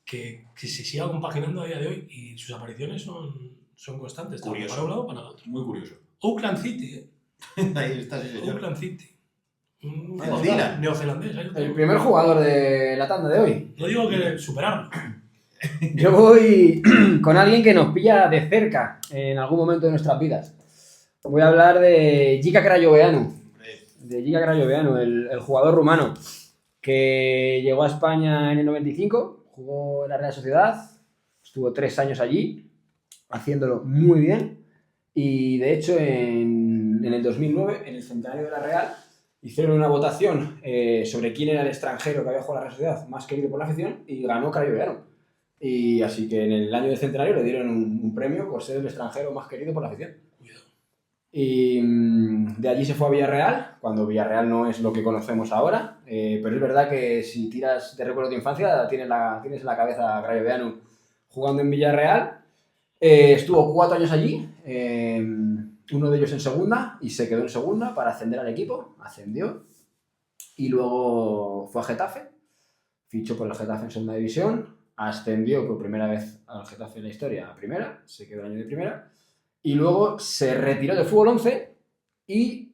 S2: que se siga compaginando a día de hoy y sus apariciones son constantes, tanto
S3: Curioso.
S2: para un lado como para el otro.
S3: Muy curioso.
S2: Auckland City,
S3: Ahí está, sí, señor.
S2: Auckland City. Un
S3: Vaya,
S2: jugador
S3: Dylan.
S2: neozelandés. Ahí lo
S1: El
S2: tengo.
S1: primer jugador de la tanda de hoy.
S2: No digo que superarlo.
S1: Yo voy con alguien que nos pilla de cerca en algún momento de nuestras vidas. Voy a hablar de Jika Crayoveanu. De Jika Crayoveanu, el jugador rumano que llegó a España en el 95, jugó en la Real Sociedad, estuvo 3 años allí, haciéndolo muy bien. Y de hecho, en el 2009, en el centenario de la Real, hicieron una votación sobre quién era el extranjero que había jugado en la Real Sociedad más querido por la afición y ganó Crayoveanu. Y así que en el año del centenario le dieron un premio por ser el extranjero más querido por la afición.
S2: Cuidado.
S1: Y de allí se fue a Villarreal, cuando Villarreal no es lo que conocemos ahora, pero es verdad que si tiras de recuerdos de infancia tienes en la cabeza a Crayoveanu jugando en Villarreal. Estuvo 4 años allí, uno de ellos en segunda y se quedó en segunda para ascender al equipo, ascendió y luego fue a Getafe, fichó por el Getafe en segunda división, ascendió por primera vez al Getafe en la historia a primera, se quedó el año de primera. Y luego se retiró del fútbol 11 y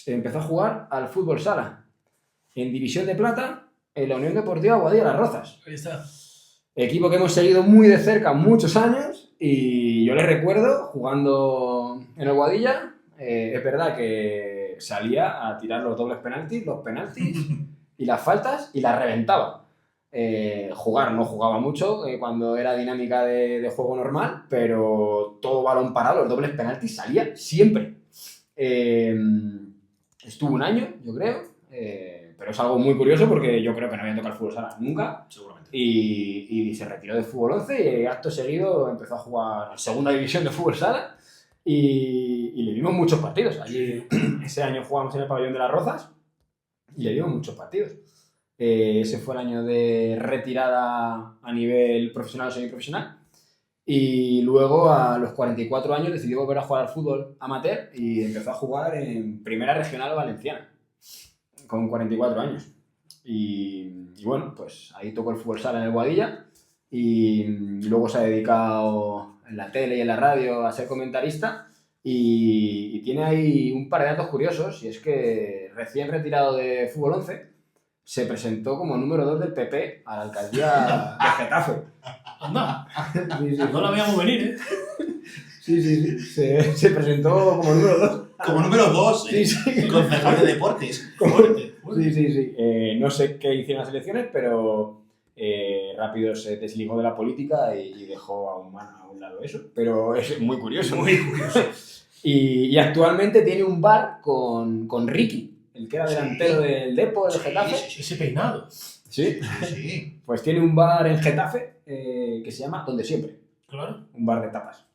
S1: empezó a jugar al fútbol sala. En División de Plata, en la Unión Deportiva Boadilla Las Rozas.
S2: Ahí está.
S1: Equipo que hemos seguido muy de cerca muchos años y yo le recuerdo jugando en el Boadilla. Es verdad que salía a tirar los dobles penaltis, los penaltis y las faltas y las reventaba. Jugar no jugaba mucho cuando era dinámica de juego normal, pero todo balón parado, los dobles penaltis salían siempre. Estuvo un año, yo creo, pero es algo muy curioso porque yo creo que no había tocado el fútbol sala nunca.
S3: Seguramente.
S1: Y se retiró del fútbol 11 y acto seguido empezó a jugar en segunda división de fútbol sala y le dimos muchos partidos. Allí ese año jugamos en el pabellón de Las Rozas y le dimos muchos partidos. Ese fue el año de retirada a nivel profesional o semiprofesional. Y luego, a los 44 años, decidió volver a jugar al fútbol amateur y empezó a jugar en Primera Regional Valenciana, con 44 años. Y bueno, pues ahí tocó el fútbol sala en el Boadilla y luego se ha dedicado en la tele y en la radio a ser comentarista. Y tiene ahí un par de datos curiosos, y es que recién retirado de fútbol 11, se presentó como número 2 del PP a la alcaldía de Getafe.
S2: Anda.
S1: Sí, sí.
S2: No la veíamos venir, ¿eh?
S1: Sí. Se presentó como número 2.
S3: Como número 2,
S1: Sí, sí.
S3: concejal de deportes.
S2: Fuerte.
S1: Sí. No sé qué hicieron las elecciones, pero rápido se desligó de la política y dejó a un lado eso. Pero es muy curioso.
S2: Muy curioso.
S1: Y actualmente tiene un bar con Ricky, el que era delantero del Depor, del Getafe.
S2: Ese peinado.
S1: Sí.
S3: Sí.
S1: Pues tiene un bar en Getafe que se llama Donde Siempre,
S2: Claro.
S1: un bar de tapas.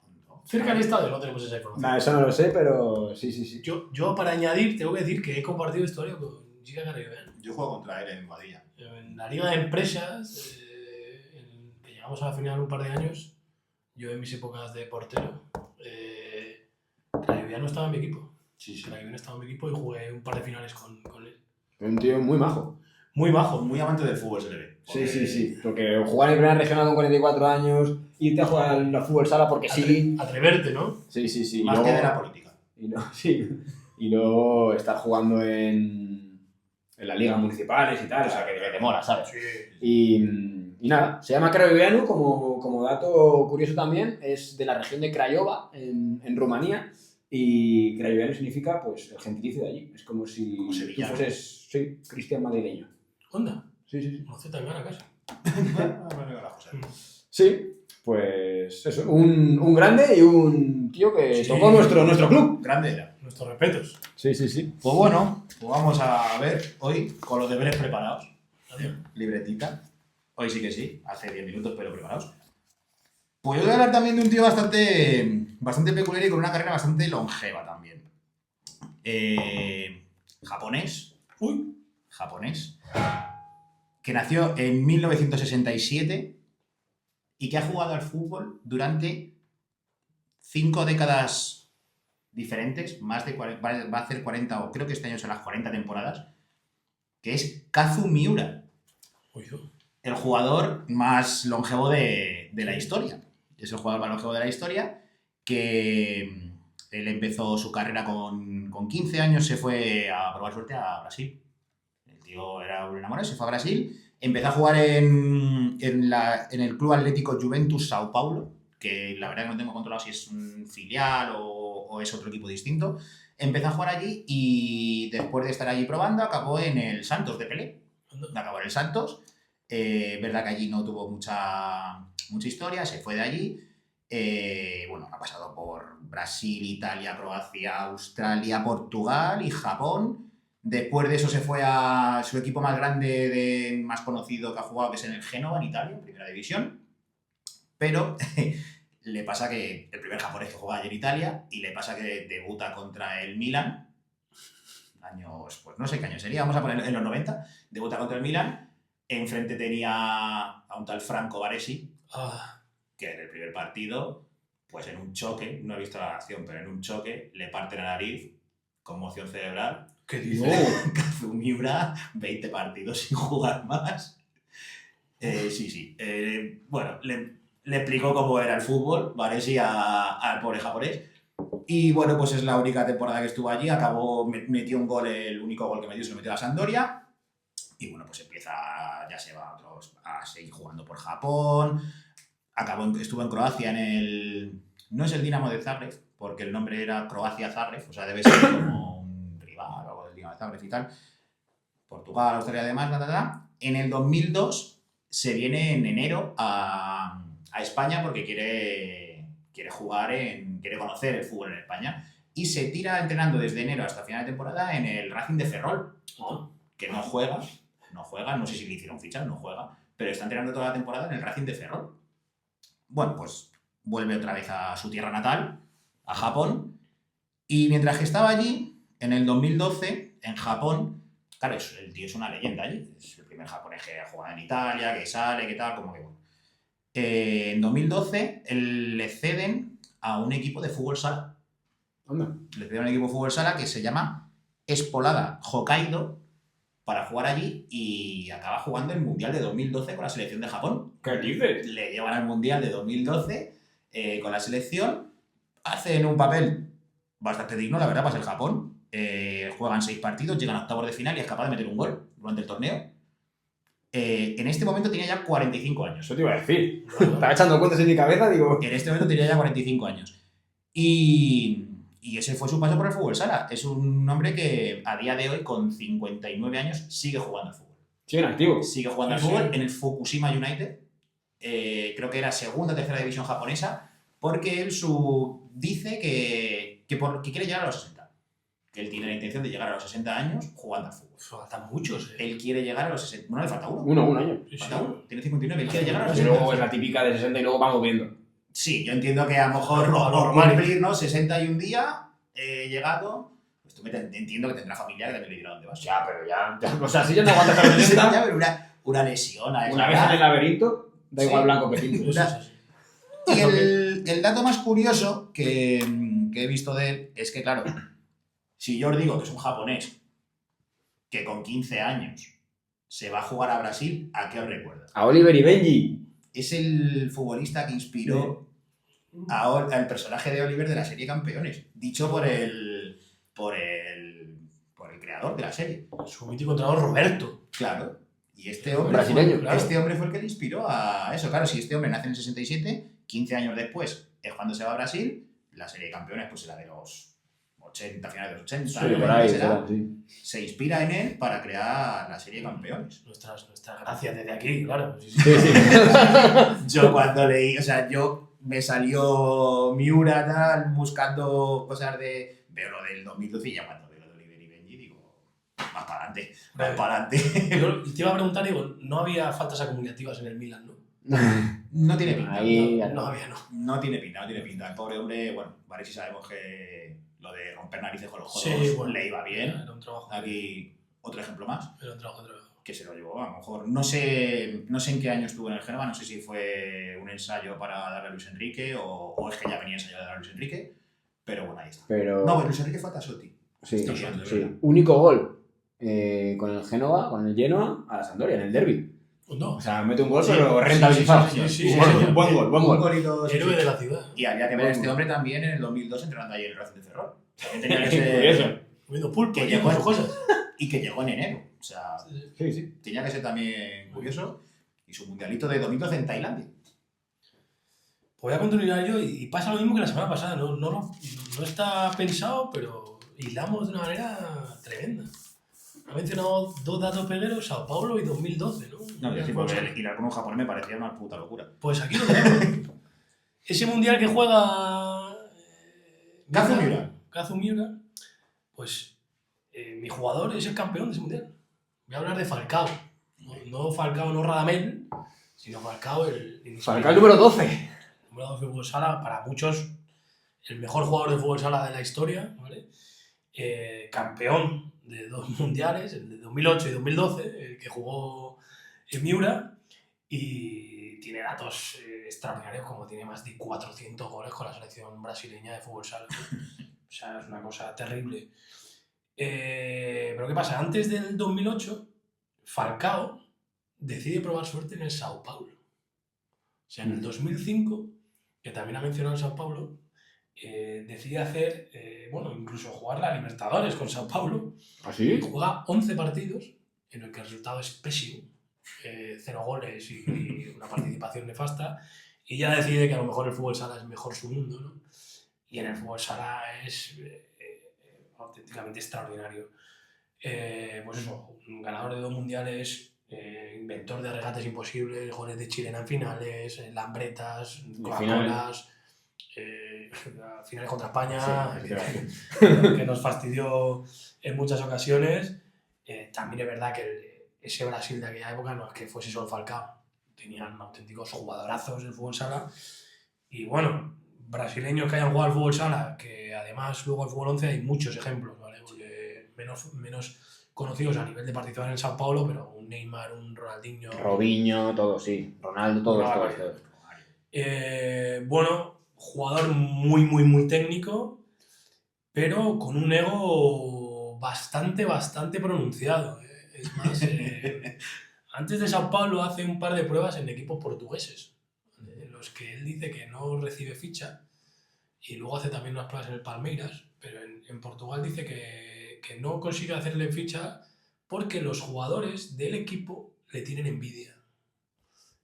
S2: Cerca del estadio no tenemos esa información.
S1: Nah, eso no lo sé, pero sí.
S2: Yo, para añadir, tengo que decir que he compartido historia con Jika Crayoveanu.
S3: Yo juego contra él en Boadilla.
S2: En la Liga de Empresas, que llegamos a la final un par de años, yo en mis épocas de portero, Crayoveanu estaba en mi equipo.
S3: Sí.
S2: Crayoveanu estaba en mi equipo y jugué un par de finales con él.
S1: Un tío muy majo.
S2: Muy bajo.
S3: Muy amante del fútbol se le ve.
S1: Sí. Porque jugar en primera regional con 44 años, irte a jugar al fútbol sala porque sí.
S2: Atreverte, ¿no?
S1: Sí.
S3: Más
S1: y luego,
S3: que de la política.
S1: Y luego estar jugando en las ligas municipales y tal, o sea, que te mola, ¿sabes?
S2: Sí.
S1: Y nada, se llama Crayoveanu, como dato curioso también, es de la región de Craiova, en Rumanía, y Crayoveanu significa, pues, el gentilicio de allí. Es como si
S3: Como
S1: tú
S3: sevillano.
S1: fueses, sí, cristian madrileño.
S2: Onda.
S1: Sí.
S2: No hace tan gana casi.
S1: Sí, pues eso, un grande y un tío que
S2: Sí.
S1: tocó nuestro club.
S3: Grande era.
S2: Nuestros respetos.
S1: Sí.
S3: Pues bueno, pues vamos a ver hoy con los deberes preparados.
S2: Adiós.
S3: Libretita. Hoy sí que sí, hace 10 minutos, pero preparados. Pues yo voy a hablar también de un tío bastante peculiar y con una carrera bastante longeva también. Japonés. Japonés. Que nació en 1967 y que ha jugado al fútbol durante 5 décadas diferentes, va a hacer 40, o creo que este año son las 40 temporadas, que es Kazu Miura,
S2: Uy,
S3: el jugador más longevo de la historia. Es el jugador más longevo de la historia que él empezó su carrera con 15 años, se fue a probar suerte a Brasil. El tío era un enamorado, se fue a Brasil, empezó a jugar en el Club Atlético Juventus Sao Paulo, que la verdad que no tengo controlado si es un filial o es otro equipo distinto. Empezó a jugar allí y después de estar allí probando acabó en el Santos de Pelé. Acabó en el Santos. Verdad que allí no tuvo mucha historia, se fue de allí. Bueno, ha pasado por Brasil, Italia, Croacia, Australia, Portugal y Japón. Después de eso se fue a su equipo más grande, más conocido que ha jugado, que es en el Génova, en Italia, en primera división. Pero le pasa que el primer japonés que juega allí en Italia, y le pasa que debuta contra el Milan, años, pues no sé qué año sería, vamos a poner en los 90, debuta contra el Milan, enfrente tenía a un tal Franco Baresi, que en el primer partido, pues en un choque, no he visto la acción, pero en un choque le parte la nariz, conmoción cerebral.
S2: ¿Qué dices?
S3: Kazu Miura, 20 partidos sin jugar más. Sí. Bueno, le explicó cómo era el fútbol, Baresi, al pobre japonés. Y bueno, pues es la única temporada que estuvo allí. Acabó, metió un gol, el único gol que metió se lo metió a la Sampdoria. Y bueno, pues ya se va a seguir jugando por Japón. Estuvo en Croacia no es el Dinamo de Zagreb, porque el nombre era Croacia Zagreb, o sea, debe ser como un rival o algo del Dinamo de Zagreb y tal. Portugal, Australia, además, En el 2002 se viene en enero a España porque quiere quiere conocer el fútbol en España. Y se tira entrenando desde enero hasta final de temporada en el Racing de Ferrol, que no juega, no sé si le hicieron fichar, no juega, pero está entrenando toda la temporada en el Racing de Ferrol. Bueno, pues vuelve otra vez a su tierra natal, a Japón, y mientras que estaba allí, en el 2012, en Japón, claro, el tío es una leyenda allí, es el primer japonés que ha jugado en Italia, que sale, que tal, como que bueno. En 2012 le ceden a un equipo de fútbol sala.
S1: ¿Dónde?
S3: Le ceden a un equipo de fútbol sala que se llama Espolada Hokkaido para jugar allí y acaba jugando el Mundial de 2012 con la selección de Japón.
S1: ¿Qué dices?
S3: Le llevan al Mundial de 2012 con la selección, hacen un papel bastante digno, la verdad, para ser Japón. Juegan 6 partidos, llegan a octavos de final y es capaz de meter un gol durante el torneo. En este momento tenía ya 45 años.
S1: Eso te iba a decir. Estaba echando cuentas en mi cabeza, digo.
S3: En este momento tenía ya 45 años. Y ese fue su paso por el fútbol sala. Es un hombre que a día de hoy, con 59 años, sigue jugando al fútbol.
S1: Sigue en activo.
S3: Sigue jugando al fútbol en el Fukushima United. Creo que era segunda o tercera división japonesa, porque él dice que quiere llegar a los 60. Que él tiene la intención de llegar a los 60 años jugando al fútbol.
S2: Faltan muchos,
S3: Él quiere llegar a los 60. Bueno, le falta uno.
S1: Un año.
S3: Falta uno. Tiene 59, él quiere llegar a los
S1: Y
S3: 60.
S1: luego es la típica de 60 y luego vamos viendo.
S3: Sí, yo entiendo que a lo mejor
S2: Normal.
S3: cumplir, ¿no? 61 días, llegado. Pues tú entiendo que tendrá familia que también le dirá dónde vas.
S1: Ya, pero ya. O sea, si ya no aguantas a los 60.
S3: Ya, pero una lesión a esa
S1: Una vez
S3: edad.
S1: en el laberinto, da igual
S3: Sí.
S1: blanco que pinto.
S3: Y el dato más curioso que he visto de él es que, claro, si yo os digo que es un japonés que con 15 años se va a jugar a Brasil, ¿a qué os recuerda?
S1: A Oliver y Benji.
S3: Es el futbolista que inspiró al personaje de Oliver de la serie Campeones, dicho por el creador de la serie.
S2: Su mítico entrenador Roberto.
S3: Claro. Y este hombre,
S1: Brasileño,
S2: claro.
S3: este hombre fue el que le inspiró a eso. Claro, si este hombre nace en el 67, 15 años después es cuando se va a Brasil, la serie de Campeones pues era de los 80, finales de los 80,
S1: Sí,
S3: 90,
S1: por ahí,
S3: será.
S1: sí.
S3: Se inspira en él para crear la serie de Campeones.
S2: Nuestras gracias desde aquí, claro. Sí.
S3: Yo cuando leí, o sea, me salió Miura tal, buscando cosas veo lo del 2012 y ya cuando veo lo de Oliver y Benji digo, más para adelante, más para adelante.
S2: Yo te iba a preguntar, digo, no había faltas acumulativas en el Milan, ¿no?
S3: No tiene pinta.
S1: Ahí ya
S2: No había, no.
S3: No tiene pinta. El pobre hombre, bueno, vale, si sabemos que lo de romper narices con los codos
S2: Sí, bueno,
S3: le iba bien.
S2: Era un trabajo.
S3: Aquí otro ejemplo más,
S2: Era un trabajo.
S3: que se lo llevó, a lo mejor, no sé en qué año estuvo en el Génova, no sé si fue un ensayo para darle a Luis Enrique o es que ya venía ensayado de darle a Luis Enrique, Pero bueno, ahí está.
S1: Pero...
S3: No, Luis Enrique fue a Tassotti.
S1: Sí,
S3: Estoy viendo, de
S1: sí.
S3: verdad.
S1: Único gol con el Génova, con el Genoa, a la Sampdoria, en el derbi.
S2: No.
S1: O sea, mete un gol,
S2: Sí,
S1: pero rentabilizado.
S2: sí,
S1: Buen gol, buen
S3: Un
S1: gol.
S3: gol y dos.
S2: Héroe de la ciudad.
S3: Y había que ver a este hombre también en el 2002 entrenando ahí en el Racing de Ferrol. También tenía que ser...
S1: Curioso.
S2: Comiendo pulpo
S3: Que
S2: y
S3: llegó
S2: esas cosas.
S3: Y que llegó en enero. O sea,
S1: Sí, sí.
S3: tenía que ser también curioso. Y su mundialito de 2012 en Tailandia.
S2: Voy a continuar yo y pasa lo mismo que la semana pasada. No está pensado, pero hilamos de una manera tremenda. Ha mencionado dos datos peleros, Sao Paulo y 2012, ¿no?
S3: No, yo sí, porque hilar con un japonés me parecía una puta locura.
S2: Pues aquí lo tenemos. Ese mundial que juega Kazu Miura, pues mi jugador es el campeón de ese mundial. Voy a hablar de Falcao. No Falcao, no Radamel, sino Falcao
S1: Falcao el número 12.
S2: Número 12 de fútbol sala, para muchos el mejor jugador de fútbol sala de la historia, ¿vale? Campeón de 2 mundiales, el de 2008 y 2012, el que jugó en Miura, y tiene datos extraordinarios, como tiene más de 400 goles con la selección brasileña de fútbol sala. O sea, es una cosa terrible. Pero ¿qué pasa? Antes del 2008, Falcao decide probar suerte en el Sao Paulo. O sea, en el 2005, que también ha mencionado el Sao Paulo, decide hacer, incluso jugar la Libertadores con Sao Paulo.
S1: ¿Ah, sí?
S2: Juega 11 partidos, en el que el resultado es pésimo, 0 goles y una participación nefasta, y ya decide que a lo mejor el fútbol sala es mejor su mundo, ¿no? Y en el fútbol sala es auténticamente extraordinario. Pues eso, un ganador de 2 mundiales, inventor de regates imposibles, goles de chilena en finales, lambretas, Coca-Colas, finales contra España,
S1: sí,
S2: que nos fastidió en muchas ocasiones. También es verdad que ese Brasil de aquella época no es que fuese solo Falcao, tenían auténticos jugadorazos del fútbol sala. Y bueno, brasileños que hayan jugado al fútbol sala, que además luego al fútbol 11 hay muchos ejemplos, ¿vale? Porque menos conocidos a nivel de participar en el Sao Paulo, pero un Neymar, un Ronaldinho...
S1: Robinho, todos, sí. Ronaldo, todos.
S2: Bueno, jugador muy técnico, pero con un ego bastante pronunciado. Es más, antes de Sao Paulo hace un par de pruebas en equipos portugueses, en los que él dice que no recibe ficha, y luego hace también unas pruebas en el Palmeiras, pero en Portugal dice que no consigue hacerle ficha porque los jugadores del equipo le tienen envidia.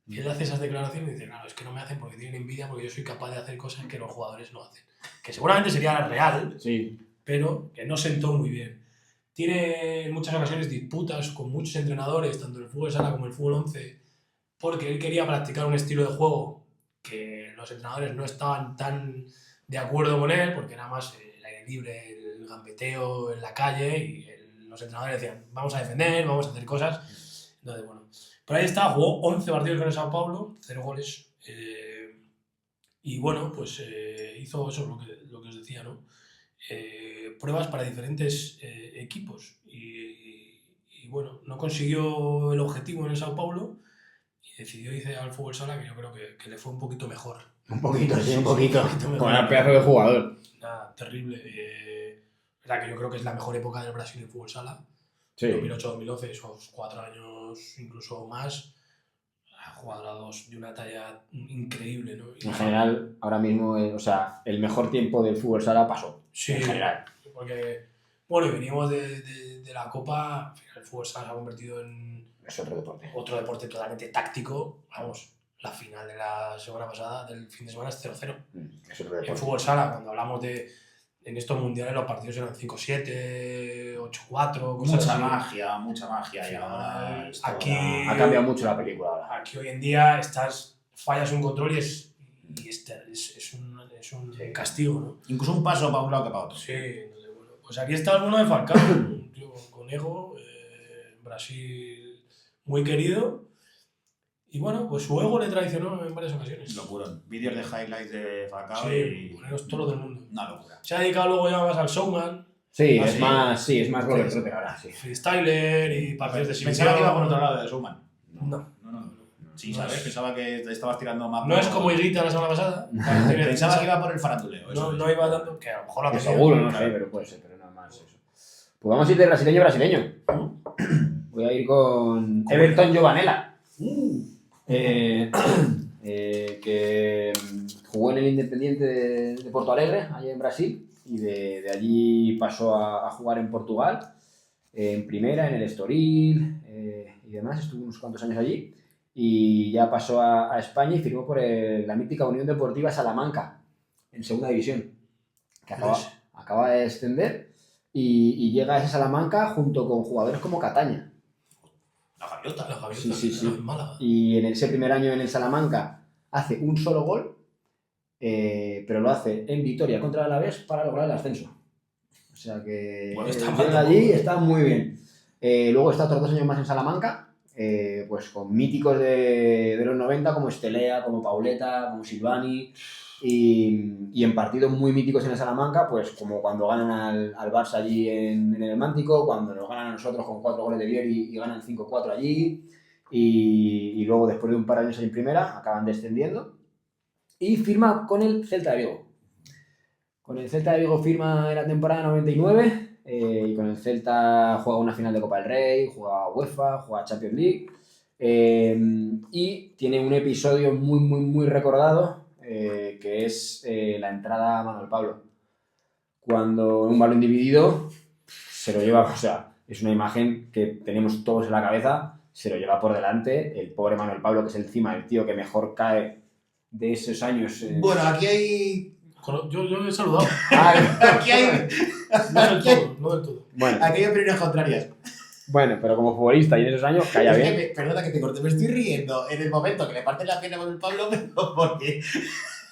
S2: Y él hace esas declaraciones y dice, claro, es que no me hacen porque tienen envidia, porque yo soy capaz de hacer cosas que los jugadores no hacen. Que seguramente sería real,
S1: sí,
S2: pero que no sentó muy bien. Tiene en muchas ocasiones disputas con muchos entrenadores, tanto en el fútbol sala como en el fútbol 11, porque él quería practicar un estilo de juego que los entrenadores no estaban tan de acuerdo con él, porque era más el aire libre, el gambeteo en la calle, y los entrenadores decían, vamos a defender, vamos a hacer cosas. Entonces, bueno, por ahí está, jugó 11 partidos con el Sao Paulo, 0 goles, y bueno, pues hizo eso, lo que os decía, ¿no? Pruebas para diferentes equipos, y bueno, no consiguió el objetivo en el Sao Paulo, y decidió irse al fútbol sala, que yo creo que le fue un poquito mejor.
S1: Un poquito.
S2: Mejor.
S1: Con el pedazo de jugador.
S2: Nada, terrible. Verdad que yo creo que es la mejor época del Brasil en fútbol sala.
S1: Sí.
S2: 2008-2012, esos 4 años, incluso más, jugadores de una talla increíble, ¿no?
S1: En general, ahora mismo, el mejor tiempo del fútbol sala pasó.
S2: Sí,
S1: en general.
S2: porque, bueno, y venimos de la Copa, al final el fútbol sala se ha convertido en
S1: Es otro deporte.
S2: totalmente táctico. Vamos, la final de la semana pasada, del fin de semana, es 0-0.
S1: Es otro deporte.
S2: En fútbol sala, cuando hablamos en estos mundiales, los partidos eran 5-7, 8-4, cosas así.
S3: Mucha magia. Y ahora
S2: Aquí
S1: Ha cambiado mucho la película ahora.
S2: Aquí hoy en día fallas un control y es un castigo, ¿no?
S3: incluso un paso para un lado que para otro.
S2: Sí, entonces, bueno, pues aquí está el bueno de Falcao, un tío con ego, Brasil muy querido, y bueno, pues su ego le traicionó en varias ocasiones.
S3: Locura. Vídeos de highlights de Falcao
S2: Sí,
S3: y...
S2: poneros todo del mundo.
S3: Una locura.
S2: Se ha dedicado luego ya más al showman,
S1: Sí,
S3: es
S1: más Robert Trotter ahora, sí.
S2: freestyler y partidos de
S3: Pensaba que iba por
S2: exhibición.
S3: otro lado de Suman.
S2: No.
S3: Sí,
S2: No
S3: ¿sabes?
S2: es-
S3: Pensaba que estabas tirando más.
S2: No es como Higuita la semana pasada.
S3: Pensaba que iba por el faranduleo. eso
S2: No,
S3: es.
S2: no iba tanto, que a lo mejor la
S1: Que
S2: tenía.
S1: seguro, no sé, pero puede ser, pero nada más eso. Pues vamos a ir de brasileño a brasileño. Voy a ir con Everton Giovanella. Que jugó en el Independiente de Porto Alegre, allí en Brasil, y de allí pasó a jugar en Portugal, en primera, en el Estoril y demás, estuvo unos cuantos años allí, y ya pasó a España y firmó por la mítica Unión Deportiva Salamanca, en segunda división, que acaba de descender, y llega a ese Salamanca junto con jugadores como Cataña.
S3: La gaviota.
S2: La gaviota,
S1: Sí.
S2: en Málaga.
S1: Y en ese primer año en el Salamanca hace un solo gol, pero lo hace en victoria contra el Alavés para lograr el ascenso. O sea que
S3: Bueno,
S2: está
S1: llega
S2: mal,
S1: allí, está muy bien. Luego está otros 2 años más en Salamanca, pues con míticos de los 90 como Estelea, como Pauleta, como Silvani, y en partidos muy míticos en el Salamanca, pues como cuando ganan al Barça allí en el Mántico, cuando nos ganan a nosotros con 4 goles de Vieri y ganan 5-4 allí, y luego después de un par de años en primera acaban descendiendo y firma con el Celta de Vigo. Con el Celta de Vigo firma en la temporada 99 y con el Celta juega una final de Copa del Rey, juega UEFA, juega Champions League y tiene un episodio muy recordado que es la entrada a Manuel Pablo. Cuando en un balón dividido se lo lleva, o sea, es una imagen que tenemos todos en la cabeza, se lo lleva por delante el pobre Manuel Pablo, que es encima el tío que mejor cae de esos años.
S3: Bueno, aquí hay.
S2: Yo he saludado.
S3: Aquí hay.
S2: No del todo.
S1: Bueno,
S3: Aquí hay opiniones contrarias.
S1: bueno, pero como futbolista y en esos años caía
S3: Es
S1: bien.
S3: que perdona que te corte, me estoy riendo en el momento que le parte la pierna con el Pablo, pero porque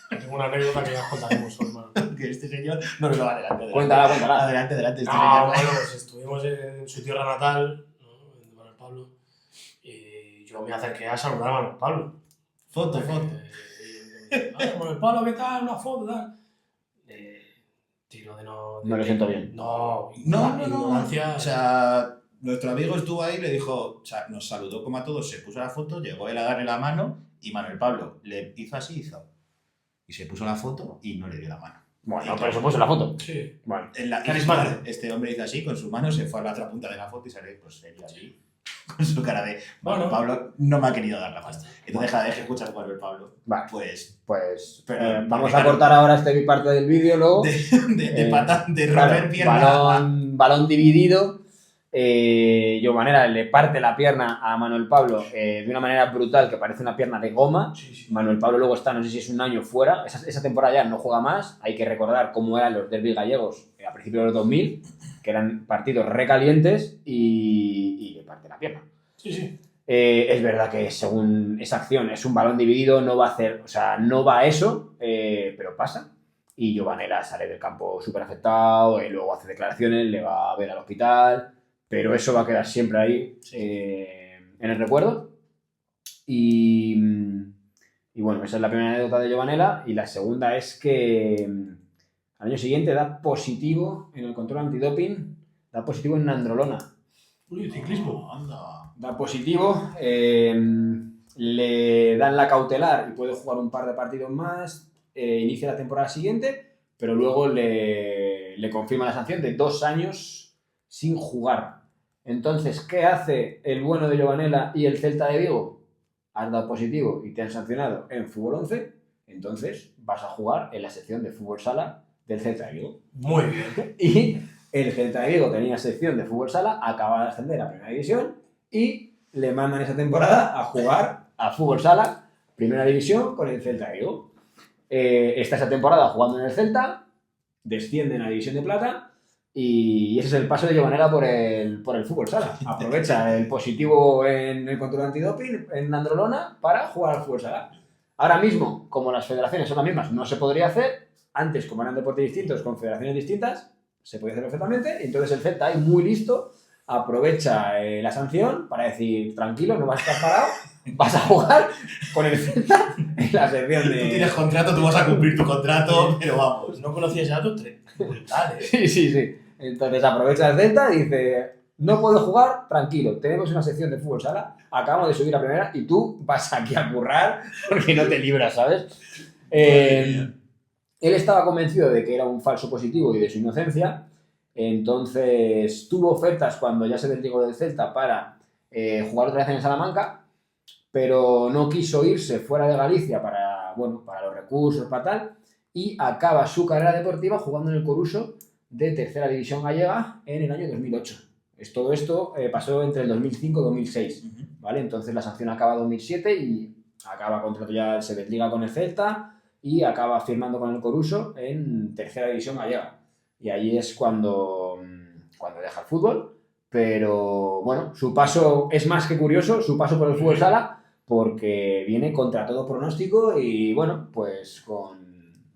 S2: Tengo una anécdota que ya contaremos, hermano.
S3: este señor no me lo va adelante.
S1: Cuéntala.
S3: Adelante, este
S2: No,
S3: señor.
S2: bueno, pues estuvimos en su tierra natal, ¿no? De Manuel Pablo, y yo me acerqué a saludar a Manuel Pablo.
S3: Foto.
S2: Manuel Pablo, ¿qué tal? Una foto, tal. Tiro de no.
S1: No lo siento bien.
S2: No,
S3: No.
S2: ignorancia.
S3: O sea, nuestro amigo estuvo ahí y le dijo, o sea, nos saludó como a todos, se puso la foto, llegó él a darle la mano y Manuel Pablo le hizo así, y se puso la foto y no le dio la mano.
S1: Bueno, pero eso puso la foto.
S2: Sí.
S1: Bueno,
S2: Carismático.
S3: Este hombre hizo así, con su mano se fue a la otra punta de la foto y sale, pues él allí, con su cara de,
S2: Bueno.
S3: Pablo no me ha querido dar la mano.
S2: Basta.
S3: Entonces cada vez que escuchas jugar el Pablo,
S1: vale,
S3: pues
S1: pues
S3: Pero,
S1: vamos
S3: claro,
S1: a cortar ahora esta parte del vídeo luego.
S3: de pata, de
S1: Claro,
S3: romper pierna.
S1: balón dividido. Giovanella le parte la pierna a Manuel Pablo de una manera brutal que parece una pierna de goma.
S2: Sí.
S1: Manuel Pablo luego está, no sé si es un año fuera, esa temporada ya no juega más. Hay que recordar cómo eran los derbis gallegos a principios de los 2000, que eran partidos recalientes y le parte la pierna.
S2: Sí.
S1: Es verdad que según esa acción es un balón dividido, no va a hacer, o sea, no va a eso, pero pasa. Y Giovanella sale del campo súper afectado, luego hace declaraciones, le va a ver al hospital, pero eso va a quedar siempre ahí en el recuerdo. Y bueno, esa es la primera anécdota de Giovanella. Y la segunda es que al año siguiente da positivo en el control antidoping, da positivo en nandrolona.
S2: Uy, ciclismo.
S3: Anda.
S1: Da positivo, le dan la cautelar y puede jugar un par de partidos más, inicia la temporada siguiente, pero luego le confirma la sanción de 2 años sin jugar. Entonces, ¿qué hace el bueno de Giovanella y el Celta de Vigo? Has dado positivo y te han sancionado en fútbol 11, entonces vas a jugar en la sección de fútbol sala del Celta de Vigo.
S2: Muy bien.
S1: Y el Celta de Vigo tenía sección de fútbol sala, acaba de ascender a primera división y le mandan esa temporada a jugar a fútbol sala, primera división, con el Celta de Vigo. Está esa temporada jugando en el Celta, descienden a División de Plata y ese es el paso de Giovanella por el fútbol sala. Aprovecha el positivo en el control antidoping en Nandrolona para jugar al fútbol sala. Ahora mismo, como las federaciones son las mismas, no se podría hacer. Antes, como eran deportes distintos, con federaciones distintas, se podía hacer perfectamente. Entonces el Celta, ahí muy listo, aprovecha la sanción para decir, tranquilo, no vas a estar parado, vas a jugar con el Celta en la sección de...
S3: Tú tienes contrato, tú vas a cumplir tu contrato, pero vamos.
S2: No conocía ese dato brutal, ¿eh?
S1: Sí. Entonces aprovecha el Celta y dice, no puedo jugar, tranquilo, tenemos una sección de fútbol sala, acabamos de subir a primera y tú vas aquí a currar porque no te libras, ¿sabes? Él estaba convencido de que era un falso positivo y de su inocencia, entonces tuvo ofertas cuando ya se desligó del Celta para jugar otra vez en el Salamanca, pero no quiso irse fuera de Galicia para los recursos, para tal, y acaba su carrera deportiva jugando en el Coruso de tercera división gallega en el año 2008. Todo esto pasó entre el 2005 y 2006, ¿vale? Entonces la sanción acaba en 2007 y acaba contrato, ya se desliga con el Celta y acaba firmando con el Coruso en tercera división gallega. Y ahí es cuando deja el fútbol, pero bueno, su paso es más que curioso, su paso por el fútbol sala, porque viene contra todo pronóstico y bueno, pues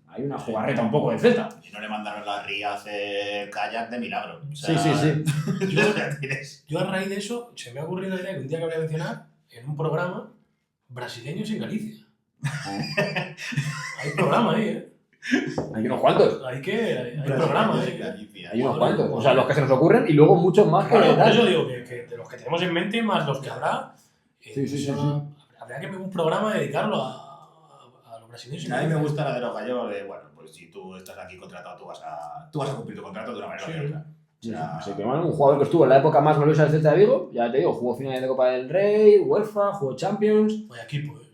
S1: hay una jugarreta un poco de Celta.
S3: Y no le mandaron la ría a hacer kayak de milagro. O
S1: Sí.
S3: sea,
S2: Yo a raíz de eso se me ha ocurrido la idea que un día que voy a mencionar en un programa brasileños en Galicia. Hay programa ahí, ¿eh?
S1: Hay unos cuantos.
S2: Hay programas, ¿eh?
S1: Hay unos cuantos. O sea, los que se nos ocurren y luego muchos más que...
S2: Claro, por eso digo que de los que tenemos en mente más los que habrá.
S1: Sí.
S2: Habría que un programa dedicarlo a los brasileños.
S3: A mí me gusta la de los gallegos de, bueno, pues si tú estás aquí contratado, tú vas a cumplir tu contrato de una manera o de otra. O sea,
S1: Así que bueno, un jugador que estuvo en la época más gloriosa del Celta de Vigo, ya te digo, jugó finales de Copa del Rey, UEFA, jugó Champions...
S2: Vaya equipo, ¿eh?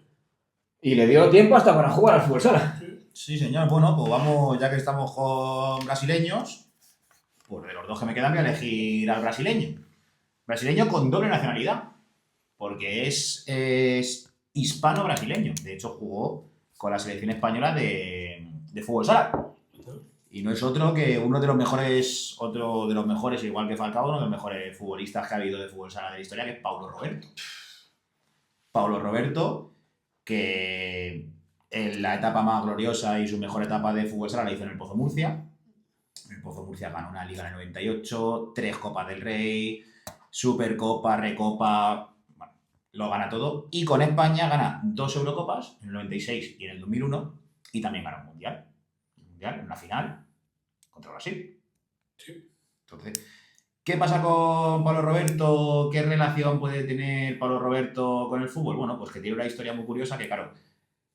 S1: Y le dio tiempo hasta para jugar al fútbol sala.
S3: sí, señor. Bueno, pues vamos, ya que estamos con brasileños, pues de los dos que me quedan voy a elegir al brasileño. Brasileño con doble nacionalidad, porque es hispano-brasileño. De hecho, jugó con la selección española de fútbol sala. Y no es otro que otro de los mejores, igual que Falcao, uno de los mejores futbolistas que ha habido de fútbol sala de la historia, que es Paulo Roberto. Paulo Roberto, que en la etapa más gloriosa y su mejor etapa de fútbol sala la hizo en el Pozo Murcia. El Pozo Murcia ganó una Liga en el 98, 3 Copas del Rey, Supercopa, Recopa, bueno, lo gana todo. Y con España gana 2 Eurocopas, en el 96 y en el 2001, y también gana un Mundial. En una final contra Brasil.
S2: Sí.
S3: Entonces, ¿qué pasa con Paulo Roberto? ¿Qué relación puede tener Paulo Roberto con el fútbol? Bueno, pues que tiene una historia muy curiosa que, claro,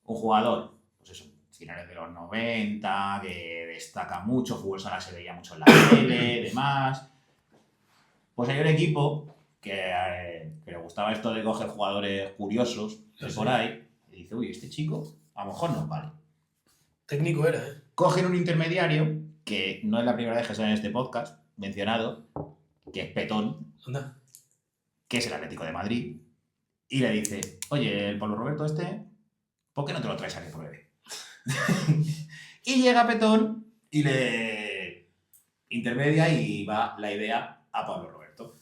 S3: un jugador, pues eso, finales de los 90, que destaca mucho, fútbol sala se veía mucho en la tele y demás. Pues hay un equipo que le gustaba esto de coger jugadores curiosos de por ahí y dice, uy, este chico a lo mejor nos vale.
S2: Técnico era, ¿eh?
S3: Cogen un intermediario, que no es la primera vez que sale en este podcast, mencionado, que es Petón,
S2: Anda.
S3: que es el Atlético de Madrid, y le dice, oye, el Pablo Roberto ¿por qué no te lo traes a que pruebe? Y llega Petón y le intermedia y va la idea a Pablo Roberto.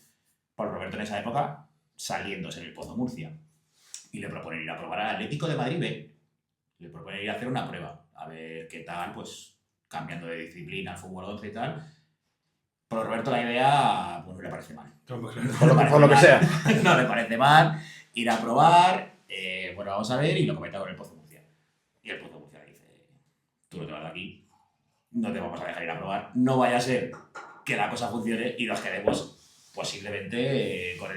S3: Pablo Roberto en esa época saliéndose del Pozo Murcia y le proponen ir a probar al Atlético de Madrid B. Le proponen ir a hacer una prueba, a ver qué tal, pues cambiando de disciplina al fútbol 11 y tal. Pero Roberto la idea pues no le parece mal.
S1: Por lo que sea.
S3: No le parece mal ir a probar, bueno, vamos a ver, y lo comenta con el Pozo Murcia. Y el Pozo Murcia le dice, tú no te vas de aquí, no te vamos a dejar ir a probar, no vaya a ser que la cosa funcione y nos quedemos posiblemente con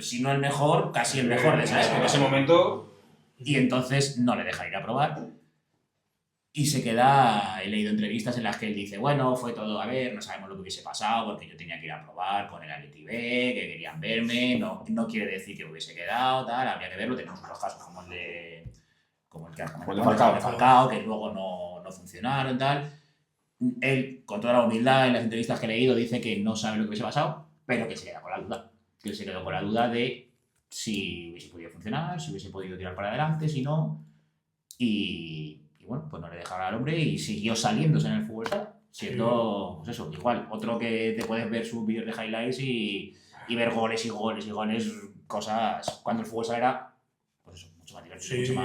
S3: si no el mejor, casi el mejor de esa época.
S1: En ese momento...
S3: Y entonces no le deja ir a probar. Y se queda, he leído entrevistas en las que él dice, bueno, fue todo, a ver, no sabemos lo que hubiese pasado porque yo tenía que ir a probar con el Atleti B, que querían verme, no quiere decir que hubiese quedado, tal, habría que verlo, tenemos otros casos como el que has comentado, de Falcao, que luego no funcionaron, tal. Él, con toda la humildad en las entrevistas que he leído, dice que no sabe lo que hubiese pasado, pero que se queda con la duda. Que él se quedó con la duda de si hubiese podido funcionar, si hubiese podido tirar para adelante, si no. Y bueno, pues no le dejaron al hombre y siguió saliéndose en el fútbol sala, siendo, pues eso, igual, otro que te puedes ver sus vídeos de highlights y ver goles y goles y goles, cosas, cuando el fútbol sala era, pues eso, mucho más divertido,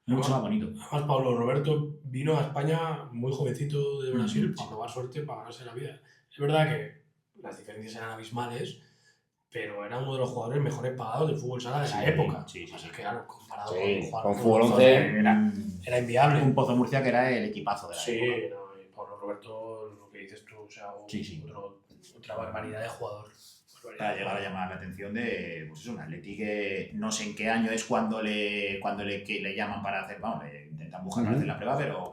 S3: mucho más bonito.
S2: Además, Pablo Roberto vino a España muy jovencito de Brasil para probar suerte, para ganarse la vida. Es verdad que las diferencias eran abismales, pero era uno de los jugadores mejores pagados del fútbol sala de la época.
S3: Sí.
S2: Así que, claro, comparado
S1: con fútbol 11
S2: era inviable.
S3: Un Pozo Murcia que era el equipazo de la época.
S2: Sí, no, y Pablo Roberto, lo que dices tú, o sea,
S3: Sí.
S2: otro otra barbaridad de jugador.
S3: Para llegar a llamar la atención de, pues eso, un Atleti que no sé en qué año es cuando le llaman para hacer, vamos, le intentan buscar para hacer la prueba, pero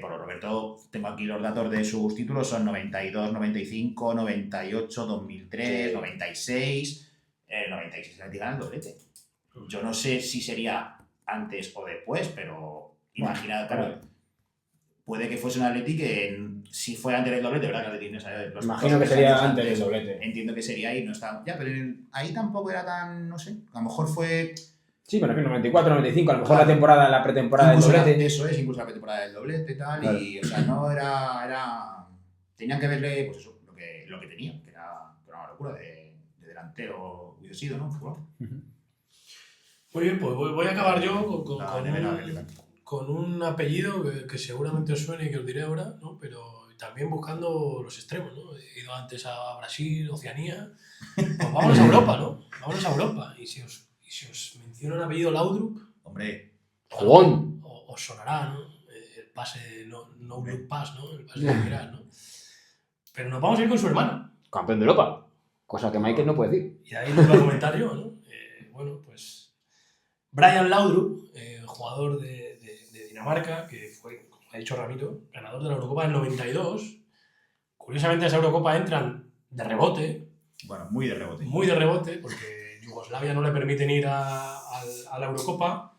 S3: por lo Roberto, tengo aquí los datos de sus títulos, son 92, 95, 98, 2003, 96, 96 Atleti gana el doblete. Yo no sé si sería antes o después, pero imagina, claro, puede que fuese un Atleti que si fue antes del doblete, ¿verdad? Que Atleti no sabe los
S1: Imagino que sería antes del doblete.
S3: Entiendo que sería ahí, no está. Ya, pero ahí tampoco era tan, no sé, a lo mejor fue.
S1: Sí, pero en 94, 95, a lo mejor la pretemporada del doblete.
S3: Eso es, incluso la pretemporada del doblete y tal, claro. Y, o sea, no era. Tenían que verle, pues eso, lo que tenía, que era una locura de delantero hubiese sido, ¿no?
S2: Muy bien, pues voy a acabar yo con un apellido que seguramente os suene y que os diré ahora, ¿no? Pero también buscando los extremos, ¿no? He ido antes a Brasil, Oceanía. Pues vámonos a Europa, ¿no? Vámonos a Europa. Y si os menciono el apellido Laudrup,
S3: hombre,
S1: ¡jugón!
S2: Os sonará, ¿no? El pase, no look pass, ¿no? El pase de mirar, ¿no? Pero nos vamos a ir con su hermano.
S1: Campeón de Europa. Cosa que Michael no puede decir.
S2: Y ahí lo voy a comentar yo, ¿no? Bueno, pues Brian Laudrup, jugador de Dinamarca, que fue, como ha dicho Ramiro, ganador de la Eurocopa del 92. Curiosamente, a esa Eurocopa entran de rebote.
S3: Bueno, muy de rebote.
S2: Muy de rebote, porque Yugoslavia no le permiten ir a la Eurocopa.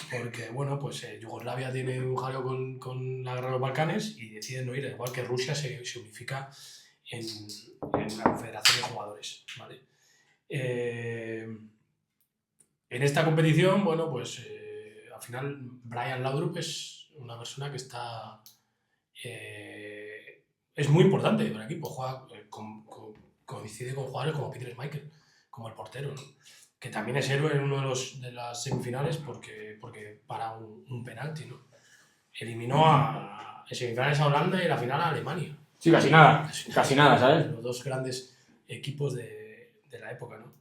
S2: Porque, bueno, pues Yugoslavia tiene un jaleo con la guerra de los Balcanes y deciden no ir, al igual que Rusia se unifica en la Confederación de Jugadores, ¿vale? En esta competición, bueno, pues al final Brian Laudrup es una persona que está... es muy importante para el equipo, juega, coincide con jugadores como Peter Schmeichel, como el portero, ¿no? Que también es héroe en uno de las semifinales porque para un penalti, ¿no? Eliminó en semifinales a Holanda y en la final a Alemania.
S1: Sí, casi nada, ¿sabes?
S2: Los dos grandes equipos de la época, ¿no?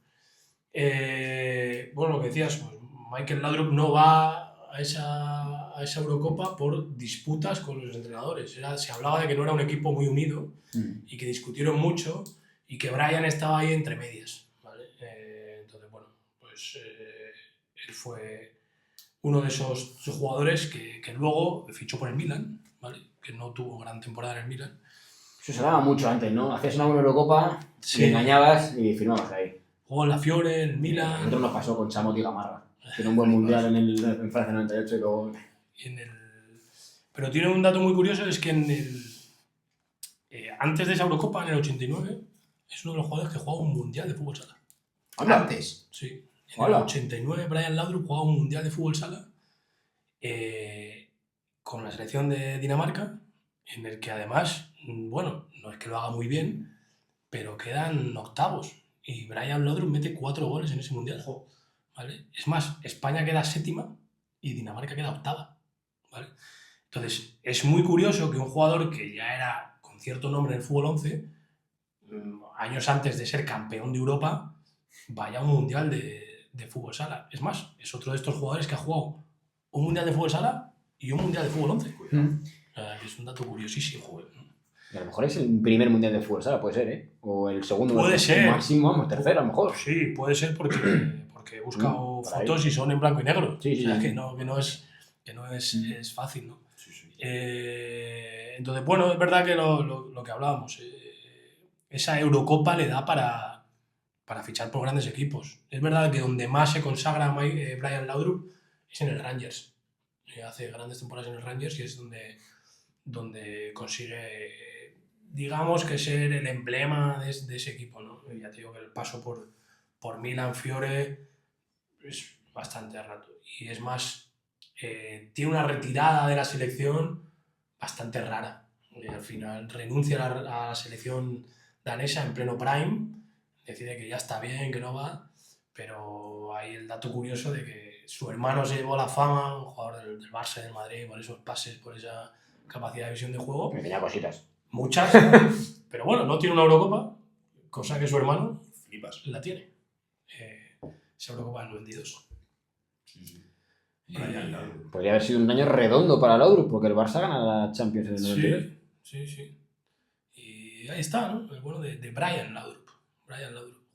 S2: Bueno, lo que decías, pues, Michael Laudrup no va a esa Eurocopa por disputas con los entrenadores. Se hablaba de que no era un equipo muy unido y que discutieron mucho y que Brian estaba ahí entre medias, ¿vale? Entonces, bueno, pues él fue uno de esos jugadores que luego fichó por el Milan, ¿vale? Que no tuvo gran temporada en el Milan.
S1: Eso se daba mucho antes, ¿no? Hacías una buena Eurocopa,
S2: sí,
S1: y engañabas y firmabas ahí.
S2: Jugó en la Fiore, en el Milan.
S1: A nosotros nos pasó con Chamot y Gamarra. Tiene un buen mundial en Francia 98 y luego...
S2: Pero tiene un dato muy curioso, es que antes de esa Eurocopa, en el 89, es uno de los jugadores que jugaba un mundial de fútbol sala.
S3: ¿Antes?
S2: Sí. En el 89, Brian Laudrup jugaba un mundial de fútbol sala con la selección de Dinamarca, en el que además, bueno, no es que lo haga muy bien, pero quedan octavos. Y Brian Laudrup mete 4 goles en ese mundial. ¿Vale? Es más, España queda séptima y Dinamarca queda octava, ¿vale? Entonces, es muy curioso que un jugador que ya era con cierto nombre en el fútbol 11, años antes de ser campeón de Europa, vaya a un mundial de fútbol sala. Es más, es otro de estos jugadores que ha jugado un mundial de fútbol sala y un mundial de fútbol 11. Es un dato curiosísimo.
S1: Y a lo mejor es el primer mundial de fútbol sala, puede ser, ¿eh? O el segundo.
S2: Puede ser.
S1: Máximo, vamos, tercero a lo mejor.
S2: Sí, puede ser porque he buscado fotos y son en blanco y negro.
S1: Sí.
S2: O sea, que no es fácil, ¿no?
S3: Sí.
S2: Entonces, bueno, es verdad que lo que hablábamos, esa Eurocopa le da para fichar por grandes equipos. Es verdad que donde más se consagra Brian Laudrup es en el Rangers. Hace grandes temporadas en el Rangers y es donde consigue, digamos, que ser el emblema de ese equipo, ¿no? Ya te digo que el paso por Milan, Fiore es bastante rato. Y es más, tiene una retirada de la selección bastante rara. Al final renuncia a la selección danesa en pleno prime, decide que ya está bien, que no va, pero hay el dato curioso de que su hermano se llevó la fama, un jugador del Barça, del Madrid, por esos pases, por esa capacidad de visión de juego.
S1: Me tenía cositas.
S2: Muchas, pero bueno, no tiene una Eurocopa, cosa que su hermano
S3: Flipas.
S2: la tiene. Esa Eurocopa del 92.
S3: Sí. Brian Laudrup.
S1: Podría haber sido un año redondo para Laudrup, porque el Barça gana la Champions en el 92.
S2: Sí. Y ahí está, ¿no? El bueno de Brian Laudrup.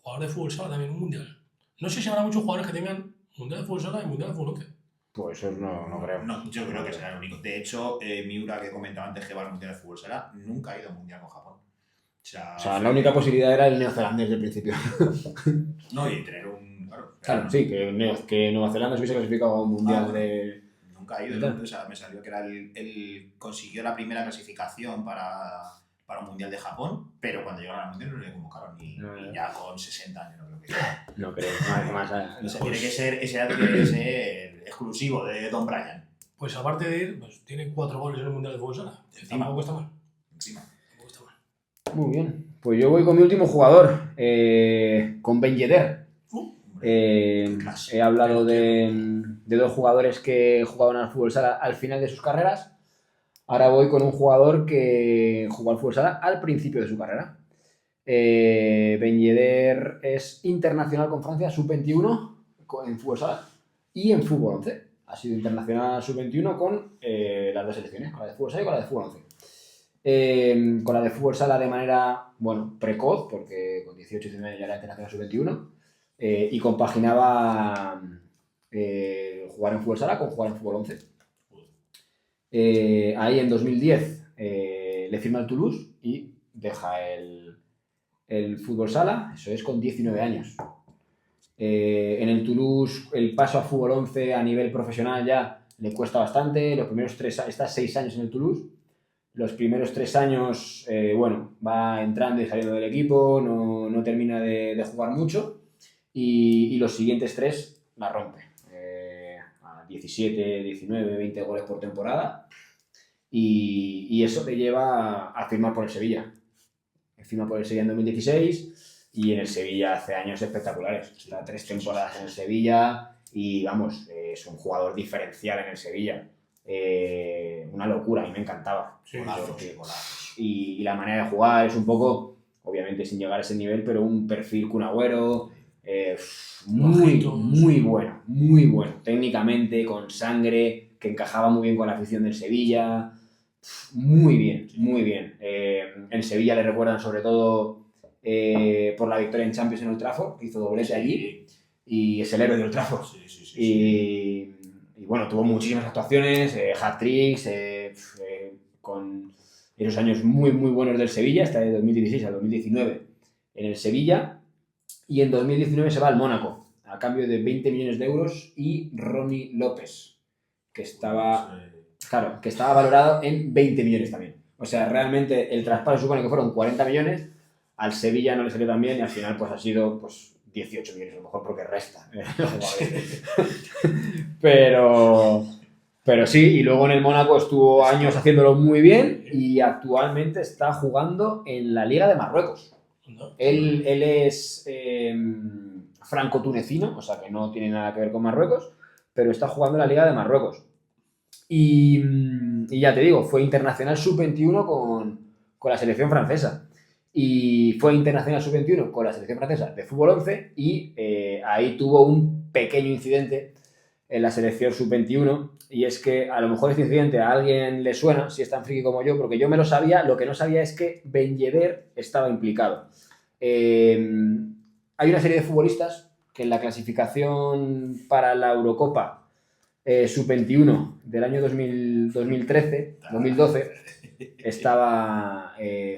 S2: Jugador de fútbol sala también, un mundial. No sé si habrá muchos jugadores que tengan mundial de fútbol sala y mundial de fútbol 11.
S1: Pues eso no creo.
S3: No, yo creo que será el único. De hecho, Miura, que comentaba antes que va al Mundial de Fútbol Sala, nunca ha ido al Mundial con Japón. O sea,
S1: la única posibilidad era el neozelandés del principio.
S3: No, y tener un...
S1: Claro, sí, que Nueva Zelanda se hubiese clasificado a un mundial de...
S3: Nunca ha ido. O sea, me salió que era el consiguió la primera clasificación para un Mundial de Japón, pero cuando llegaron al Mundial no le convocaron ni ya con 60 años, no creo que sea.
S1: No creo, más allá.
S3: Ese dato tiene que ser exclusivo de Don Brian.
S2: Pues aparte de ir, pues tiene 4 goles en el mundial de fútbol sala. Tampoco está mal.
S3: Encima.
S1: Muy bien. Pues yo voy con mi último jugador, con Ben Yedder. He hablado de 2 jugadores que jugaban al fútbol sala al final de sus carreras. Ahora voy con un jugador que jugó al fútbol sala al principio de su carrera. Ben Yedder es internacional con Francia sub-21 en fútbol sala y en fútbol 11. Ha sido internacional sub-21 con las 2 selecciones, con la de fútbol sala y con la de fútbol 11. Con la de fútbol sala de manera, precoz, porque con 18 y 19 ya era internacional sub-21, y compaginaba jugar en fútbol sala con jugar en fútbol 11. Ahí en 2010 le firma el Toulouse y deja el fútbol sala, eso es con 19 años. En el Toulouse el paso a fútbol 11 a nivel profesional ya le cuesta bastante, los primeros 6 años en el Toulouse. Los primeros 3 años, va entrando y saliendo del equipo, no termina de jugar mucho y los siguientes 3 la rompe. A 17, 19, 20 goles por temporada y eso le lleva a firmar por el Sevilla. Firma por el Sevilla en 2016 y en el Sevilla hace años espectaculares. Está 3 temporadas en el Sevilla y, es un jugador diferencial en el Sevilla. Una locura, a mí me encantaba.
S2: Sí,
S1: y la manera de jugar es un poco, obviamente sin llegar a ese nivel, pero un perfil Kun Agüero, muy bueno, técnicamente, con sangre, que encajaba muy bien con la afición del Sevilla, muy bien. En Sevilla le recuerdan sobre todo por la victoria en Champions en Old Trafford, que hizo doblete allí, y es el héroe de Old Trafford. Y tuvo muchísimas actuaciones, hat-tricks, con esos años muy buenos del Sevilla, hasta de 2016 al 2019 en el Sevilla, y en 2019 se va al Mónaco, a cambio de 20 millones de euros y Ronnie López, que estaba valorado en 20 millones también. O sea, realmente el traspaso supone que fueron 40 millones, al Sevilla no le salió tan bien y al final ha sido 18 millones, a lo mejor porque resta. Pero sí, y luego en el Mónaco estuvo años haciéndolo muy bien y actualmente está jugando en la Liga de Marruecos. Él es franco-tunecino, o sea que no tiene nada que ver con Marruecos, pero está jugando en la Liga de Marruecos. Y ya te digo, fue internacional sub-21 con la selección francesa. Y fue internacional sub-21 con la selección francesa de fútbol 11 y ahí tuvo un pequeño incidente en la selección sub-21 y es que a lo mejor este incidente a alguien le suena, si es tan friki como yo, porque yo me lo sabía, lo que no sabía es que Ben Yedder estaba implicado. Hay una serie de futbolistas que en la clasificación para la Eurocopa sub-21 del año 2012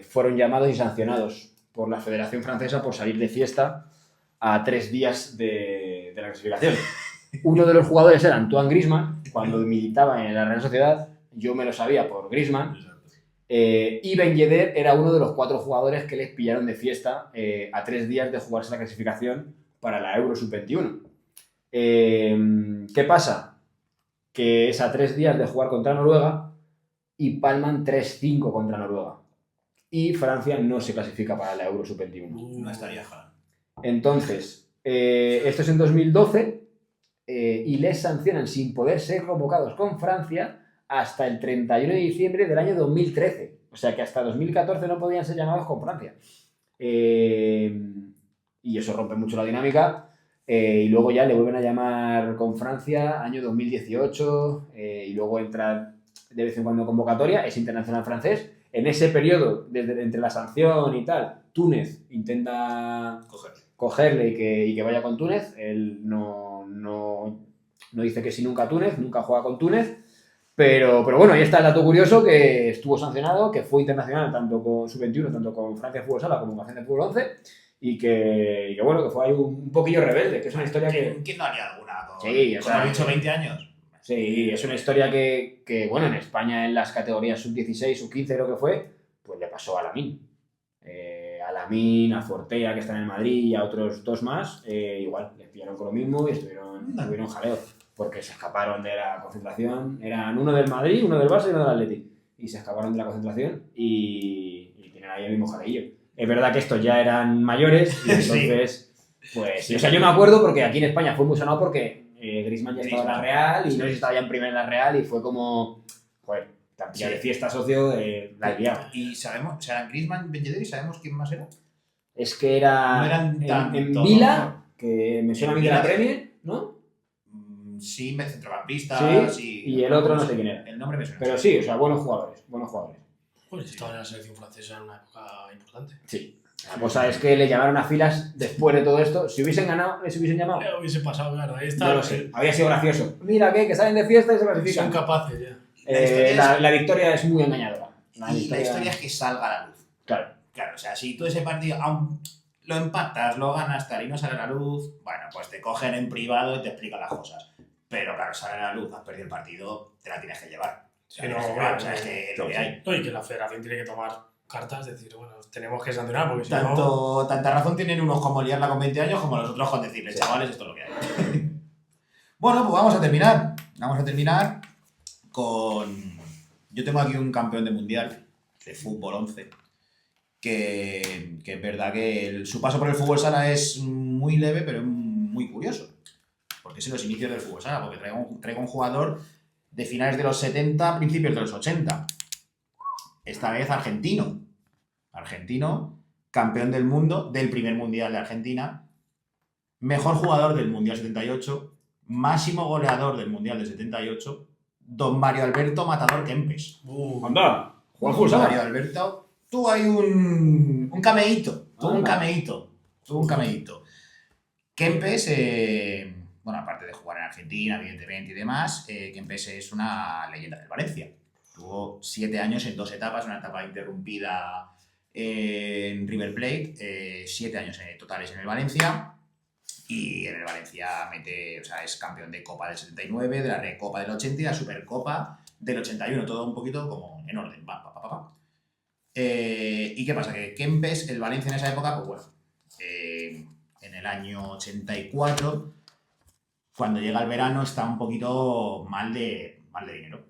S1: fueron llamados y sancionados por la Federación Francesa por salir de fiesta a 3 días de la clasificación. Uno de los jugadores era Antoine Griezmann, cuando militaba en la Real Sociedad, yo me lo sabía por Griezmann, y Ben Yedder era uno de los 4 jugadores que les pillaron de fiesta a 3 días de jugarse la clasificación para la Euro Sub-21. ¿Qué pasa? Que es a 3 días de jugar contra Noruega y palman 3-5 contra Noruega. Y Francia no se clasifica para la Euro Sub-21.
S3: No estaría jala.
S1: Entonces, esto es en 2012 y les sancionan sin poder ser convocados con Francia hasta el 31 de diciembre del año 2013. O sea que hasta 2014 no podían ser llamados con Francia. Y eso rompe mucho la dinámica. y luego ya le vuelven a llamar con Francia, año 2018, y luego entra de vez en cuando en convocatoria, es internacional francés. En ese periodo, entre la sanción y tal, Túnez intenta cogerle y que vaya con Túnez. Él no dice que sí nunca a Túnez, nunca juega con Túnez. Pero bueno, ahí está el dato curioso, que estuvo sancionado, que fue internacional tanto con Sub-21, tanto con Francia Fútbol Sala como con Francia Fútbol 11, y que bueno, que fue ahí un poquillo rebelde, que es una historia que...
S3: ¿Quién no haría alguna con,
S1: sí, o sea,
S3: ha dicho 20 años?
S1: Sí, es una historia que, bueno, en España en las categorías sub-16, sub-15 lo que fue, pues le pasó a Lamine. A Lamine, a Fortea, que está en el Madrid, y a otros 2 más, igual, les pillaron con lo mismo y estuvieron jaleo, porque se escaparon de la concentración. Eran uno del Madrid, uno del Barça y uno del Atleti. Y se escaparon de la concentración y tienen ahí el mismo jaleillo. Es verdad que estos ya eran mayores y entonces, pues, sí. O sea, yo me acuerdo porque aquí en España fue muy sonado porque Griezmann ya estaba en la Real y no sé si estaba ya en primera en la Real y fue como, joder, tan pilla de fiesta, socio, la liaba.
S3: Y sabemos, o sea, Griezmann, Ben Yedder, ¿y sabemos quién más era?
S1: Es que era
S3: no eran
S1: en Vila, que me suena a mí de la Premier, ¿no?
S3: Sí, centrocampista, sí.
S1: Y el otro no sé quién era.
S3: El nombre me suena.
S1: Pero sí, o sea, buenos jugadores.
S2: Pues estaba en la selección francesa en una época importante.
S1: Sí. La cosa es que le llamaron a filas después de todo esto. Si hubiesen ganado, les hubiesen llamado.
S2: Hubiese pasado, claro. Ahí está.
S1: No lo sé. Habría sido gracioso. Mira que salen de fiesta y se clasifican.
S2: Son capaces ya.
S1: La victoria es muy engañadora.
S3: La historia es que salga a la luz.
S1: Claro.
S3: Claro, o sea, si tú ese partido lo empatas, lo ganas, tal, y no sale a la luz, bueno, pues te cogen en privado y te explican las cosas. Pero claro, sale a la luz, has perdido el partido, te la tienes que llevar.
S2: Sí,
S3: o sea, es que lo que hay.
S2: No, y que la federación tiene que tomar cartas, decir, bueno, tenemos que sancionar porque si no...
S3: Tanta razón tienen unos como liarla con 20 años como los otros con decirles, chavales, esto es lo que hay. Bueno, pues vamos a terminar. Vamos a terminar con... Yo tengo aquí un campeón de mundial de fútbol 11 que es verdad que su paso por el fútbol sala es muy leve, pero es muy curioso. Porque es en los inicios del fútbol sala, porque traigo un jugador de finales de los 70, principios de los 80. Esta vez argentino. Argentino, campeón del mundo, del primer mundial de Argentina, mejor jugador del mundial 78, máximo goleador del mundial del 78, don Mario Alberto Matador Kempes.
S1: Anda,
S3: Mario Alberto tuvo ahí un cameíto. Tuvo un cameíto. Kempes, bueno, aparte de jugar en Argentina, evidentemente, y demás, Kempes es una leyenda del Valencia. Tuvo 7 años en 2 etapas, una etapa interrumpida en River Plate, 7 años totales en el Valencia, y en el Valencia es campeón de Copa del 79, de la Recopa del 80 y la Supercopa del 81, todo un poquito como en orden. ¿Y qué pasa? Que Kempes, el Valencia en esa época, pues bueno, en el año 84, cuando llega el verano, está un poquito mal de dinero.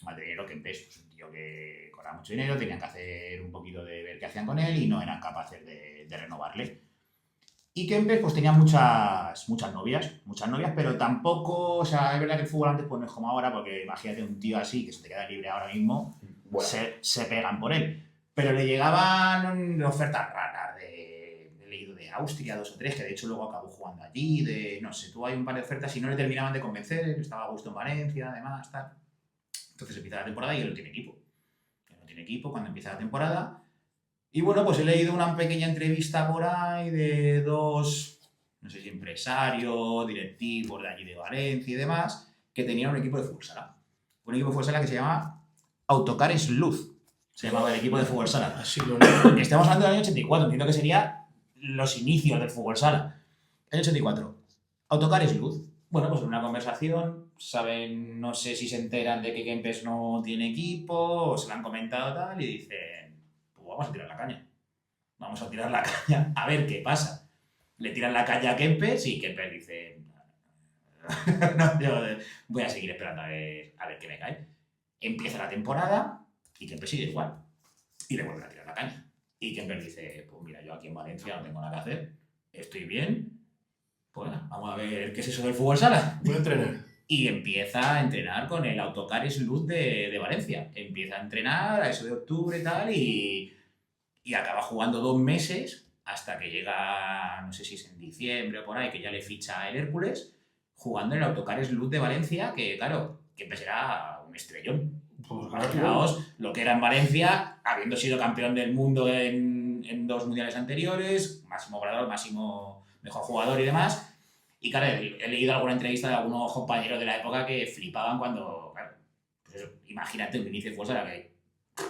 S3: Mal de dinero. Kempes, pues un tío que cobraba mucho dinero, tenían que hacer un poquito de ver qué hacían con él y no eran capaces de renovarle. Y Kempes pues tenía muchas novias, pero tampoco, o sea, es verdad que el fútbol antes pues no es como ahora, porque imagínate un tío así que se te queda libre ahora mismo, bueno, se pegan por él. Pero le llegaban ofertas raras de leído de Austria, 2 o 3, que de hecho luego acabó jugando allí, no sé, tuvo ahí un par de ofertas y no le terminaban de convencer, él estaba a gusto en Valencia, además, tal. Entonces empieza la temporada y él no tiene equipo. Cuando empieza la temporada. Y bueno, pues he leído una pequeña entrevista por ahí de 2, no sé si empresarios, directivos de allí de Valencia y demás, que tenían un equipo de fútbol sala. Un equipo de fútbol sala que se llama Autocares Luz. Se llamaba el equipo de fútbol sala.
S2: Así lo
S3: Estamos hablando del año 84, entiendo que sería los inicios del fútbol sala. El 84. Autocares Luz. Bueno, pues en una conversación, saben, no sé si se enteran de que Kempes no tiene equipo, o se lo han comentado tal, y dicen, pues vamos a tirar la caña. Vamos a tirar la caña, a ver qué pasa. Le tiran la caña a Kempes y Kempes dice, no, yo voy a seguir esperando a ver qué me cae. Empieza la temporada y Kempes sigue igual. Y le vuelven a tirar la caña. Y Kempes dice, pues mira, yo aquí en Valencia no tengo nada que hacer, estoy bien. Pues vamos a ver qué es eso del fútbol sala.
S2: Voy a entrenar.
S3: Y empieza a entrenar con el Autocares Luz de Valencia. Empieza a entrenar a eso de octubre y tal, y acaba jugando 2 meses hasta que llega, no sé si es en diciembre o por ahí, que ya le ficha el Hércules, jugando en el Autocares Luz de Valencia, que claro, Kempes era un estrellón.
S2: Pues
S3: Imaginaos lo que era en Valencia, habiendo sido campeón del mundo en 2 mundiales anteriores, máximo goleador, máximo mejor jugador y demás. Y claro, he leído alguna entrevista de algunos compañeros de la época que flipaban cuando, claro, pues eso, imagínate un inicio de fuerza la que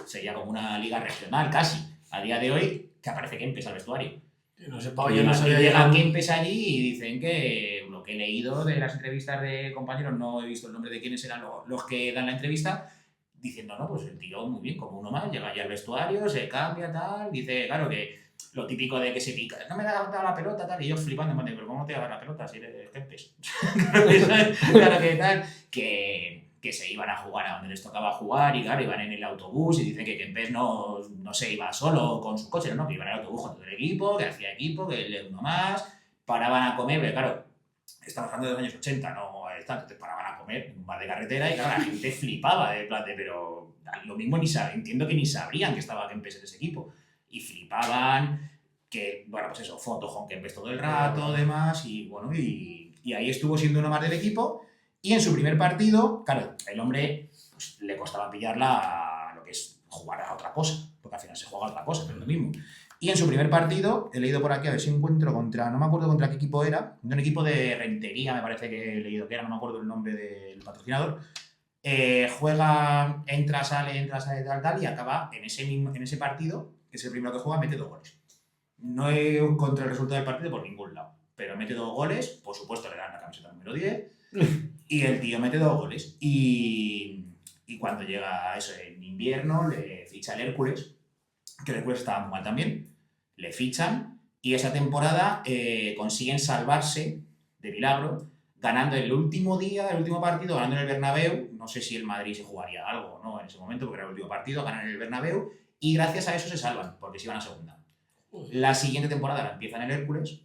S3: sería como una liga regional casi. A día de hoy, que aparece Kempes al vestuario.
S2: no sé,
S3: Y
S2: yo no sabía
S3: llega
S2: llegar.
S3: Kempes allí y dicen que lo que he leído de las entrevistas de compañeros, no he visto el nombre de quiénes eran los que dan la entrevista, diciendo, no, pues el tío muy bien, como uno más, llega ya al vestuario, se cambia, tal, dice, claro que lo típico de que se pica, no me da la pelota, tal, y yo flipando, pero ¿cómo te va a dar la pelota si eres Kempes? Claro que tal, que se iban a jugar a donde les tocaba jugar y claro, iban en el autobús y dicen que Kempes no se iba solo con su coche, no, que iban en el autobús con todo el equipo, que hacía equipo, que él uno más, paraban a comer, pero claro, estamos hablando de los años 80, no entonces paraban a comer en un bar de carretera y claro, la gente flipaba de plan de, pero lo mismo entiendo que ni sabrían que estaba Kempes en ese equipo y flipaban, que bueno, pues eso, fotos con Kempes todo el rato, demás, y bueno, y ahí estuvo siendo uno más del equipo. Y en su primer partido, claro, el hombre pues, le costaba pillarla a lo que es jugar a otra cosa, porque al final se juega a otra cosa, pero es lo mismo. Y en su primer partido, he leído por aquí, a ver si encuentro contra, no me acuerdo contra qué equipo era, de un equipo de Rentería, me parece que he leído que era, no me acuerdo el nombre del patrocinador. Juega, entra, sale, tal, y acaba en ese partido, que es el primero que juega, mete 2 goles. No he encontrado el resultado del partido por ningún lado, pero mete 2 goles, por supuesto le dan la camiseta número 10, y el tío mete 2 goles. Y cuando llega eso en invierno, le ficha el Hércules, que el Hércules estaba muy mal también, le fichan, y esa temporada consiguen salvarse de milagro, ganando el último día, el último partido, ganando en el Bernabéu. No sé si el Madrid se jugaría algo o no en ese momento, porque era el último partido, ganan en el Bernabéu, y gracias a eso se salvan, porque se iban a segunda. La siguiente temporada la empieza en el Hércules,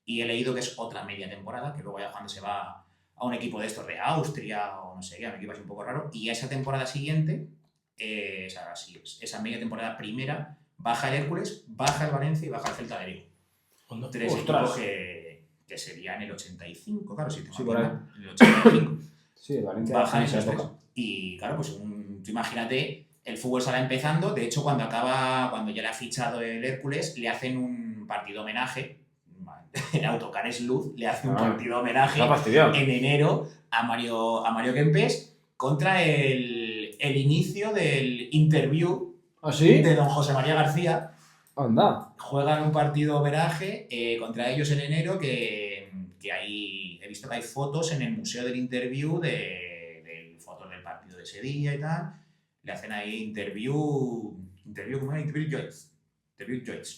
S3: y he leído que es otra media temporada, que luego ya cuando se va a un equipo de estos de Austria o no sé qué, a un equipo así un poco raro, y a esa temporada siguiente, esa media temporada primera, baja el Hércules, baja el Valencia y baja el Celta de Vigo. 3 equipos que serían el 85, claro, si
S1: sí, por ahí.
S3: El 85.
S1: Sí, el Valencia
S3: bajan
S1: esa
S3: esos 3.
S1: época.
S3: Y claro, pues tú imagínate, el fútbol sale empezando, de hecho cuando ya le ha fichado el Hércules, le hacen un partido homenaje, en Autocares Luz, le hace un partido homenaje en enero a Mario Kempes contra el inicio del interview de don José María García.
S1: Anda.
S3: Juegan un partido homenaje contra ellos en enero, que ahí he visto que hay fotos en el Museo del Interview de fotos del partido de ese día y tal. Le hacen ahí interview ¿cómo era? Interview Joyce.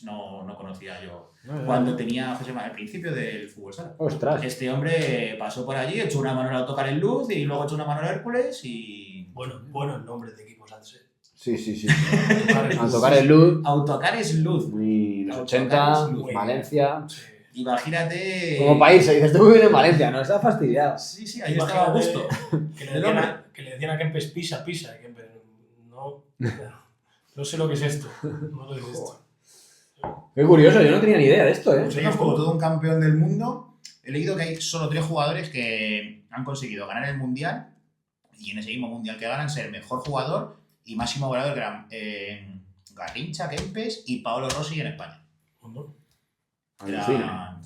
S3: No conocía yo. Cuando tenía José María al principio del fútbol sala.
S1: Ostras.
S3: Este hombre pasó por allí, echó una mano al Autocares Luz y luego echó una mano al Hércules y...
S2: Bueno, el nombre de equipos antes.
S1: Sí. Autocares Luz.
S3: Autocares Luz.
S1: Y los 80, Valencia.
S2: Sí.
S3: Imagínate...
S1: Como país, dices, tú vives en Valencia, ¿no? Estás fastidiado.
S3: Sí, ahí estaba a gusto.
S2: Que le decían a Kempes pisa, y Kempes no sé lo que es esto. No lo que es esto.
S1: Qué curioso, yo no tenía ni idea de esto, ¿eh?
S3: Pues ellos, como todo un campeón del mundo, he leído que hay solo 3 jugadores que han conseguido ganar el Mundial y en ese mismo Mundial que ganan ser mejor jugador y máximo goleador, que eran Garrincha, Kempes y Paolo Rossi en España.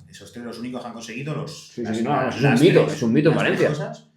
S3: Esos 3 los únicos que han conseguido los...
S1: es un mito en Valencia.
S3: Cosas,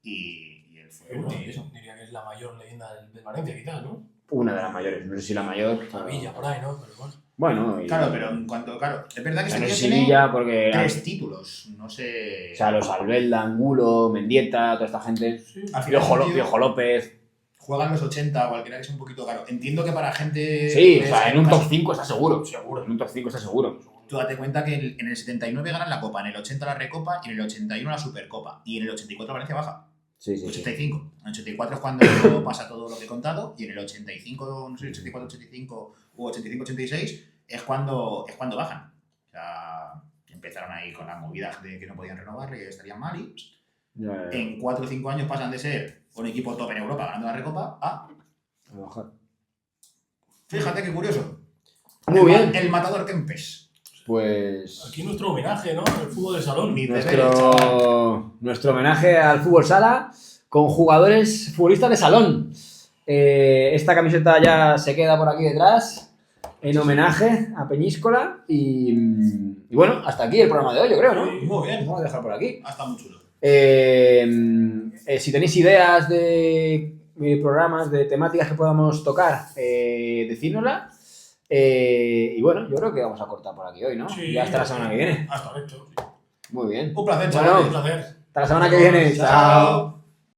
S3: y él fue uno de ellos.
S2: Diría que es la mayor leyenda del Valencia, quizás, ¿no?
S1: Una de las mayores, no sé si la mayor.
S2: Villa, por ahí, ¿no? Pero bueno.
S3: Bueno, claro, pero en cuanto... Claro, es verdad que
S1: no
S3: se
S1: tiene Sevilla porque
S3: 3 títulos, no sé...
S1: O sea, los Albelda, Angulo, Mendieta, toda esta gente.
S2: Sí.
S1: Piojo López.
S3: Juegan los 80, cualquiera que sea un poquito caro. Entiendo que para gente...
S1: Sí, o sea, en un top 5 está seguro. En un top 5 está seguro.
S3: Tú date cuenta que en el 79 ganan la Copa, en el 80 la Recopa y en el 81 la Supercopa. Y en el 84 Valencia baja.
S1: Sí.
S3: 85. En el 84 es cuando pasa todo lo que he contado. Y en el 85, no sé, 84-85 o 85-86 es cuando bajan. O sea, empezaron ahí con las movidas de que no podían renovar y estarían mal. Y en 4 o 5 años pasan de ser un equipo top en Europa ganando la Recopa a
S1: bajar.
S3: Fíjate qué curioso.
S1: Muy bien.
S3: El matador Kempes.
S1: Pues
S2: Aquí nuestro homenaje, ¿no? El fútbol de salón.
S3: Ni deberes, chaval.
S1: nuestro homenaje al fútbol sala con jugadores futbolistas de salón. Esta camiseta ya se queda por aquí detrás en homenaje a Peñíscola y bueno, hasta aquí el programa de hoy, yo creo, ¿no?
S2: Sí.
S3: Muy bien.
S1: Vamos a dejar por aquí.
S3: Ha estado muy chulo.
S1: Si tenéis ideas de programas, de temáticas que podamos tocar, decídnosla. Y bueno, yo creo que vamos a cortar por aquí hoy, ¿no?
S2: Sí.
S1: Ya hasta la semana que viene.
S2: Hasta hecho.
S1: Muy bien.
S3: Un placer,
S1: Bueno,
S3: chavales.
S2: Un placer.
S1: Hasta la semana que viene. Chao.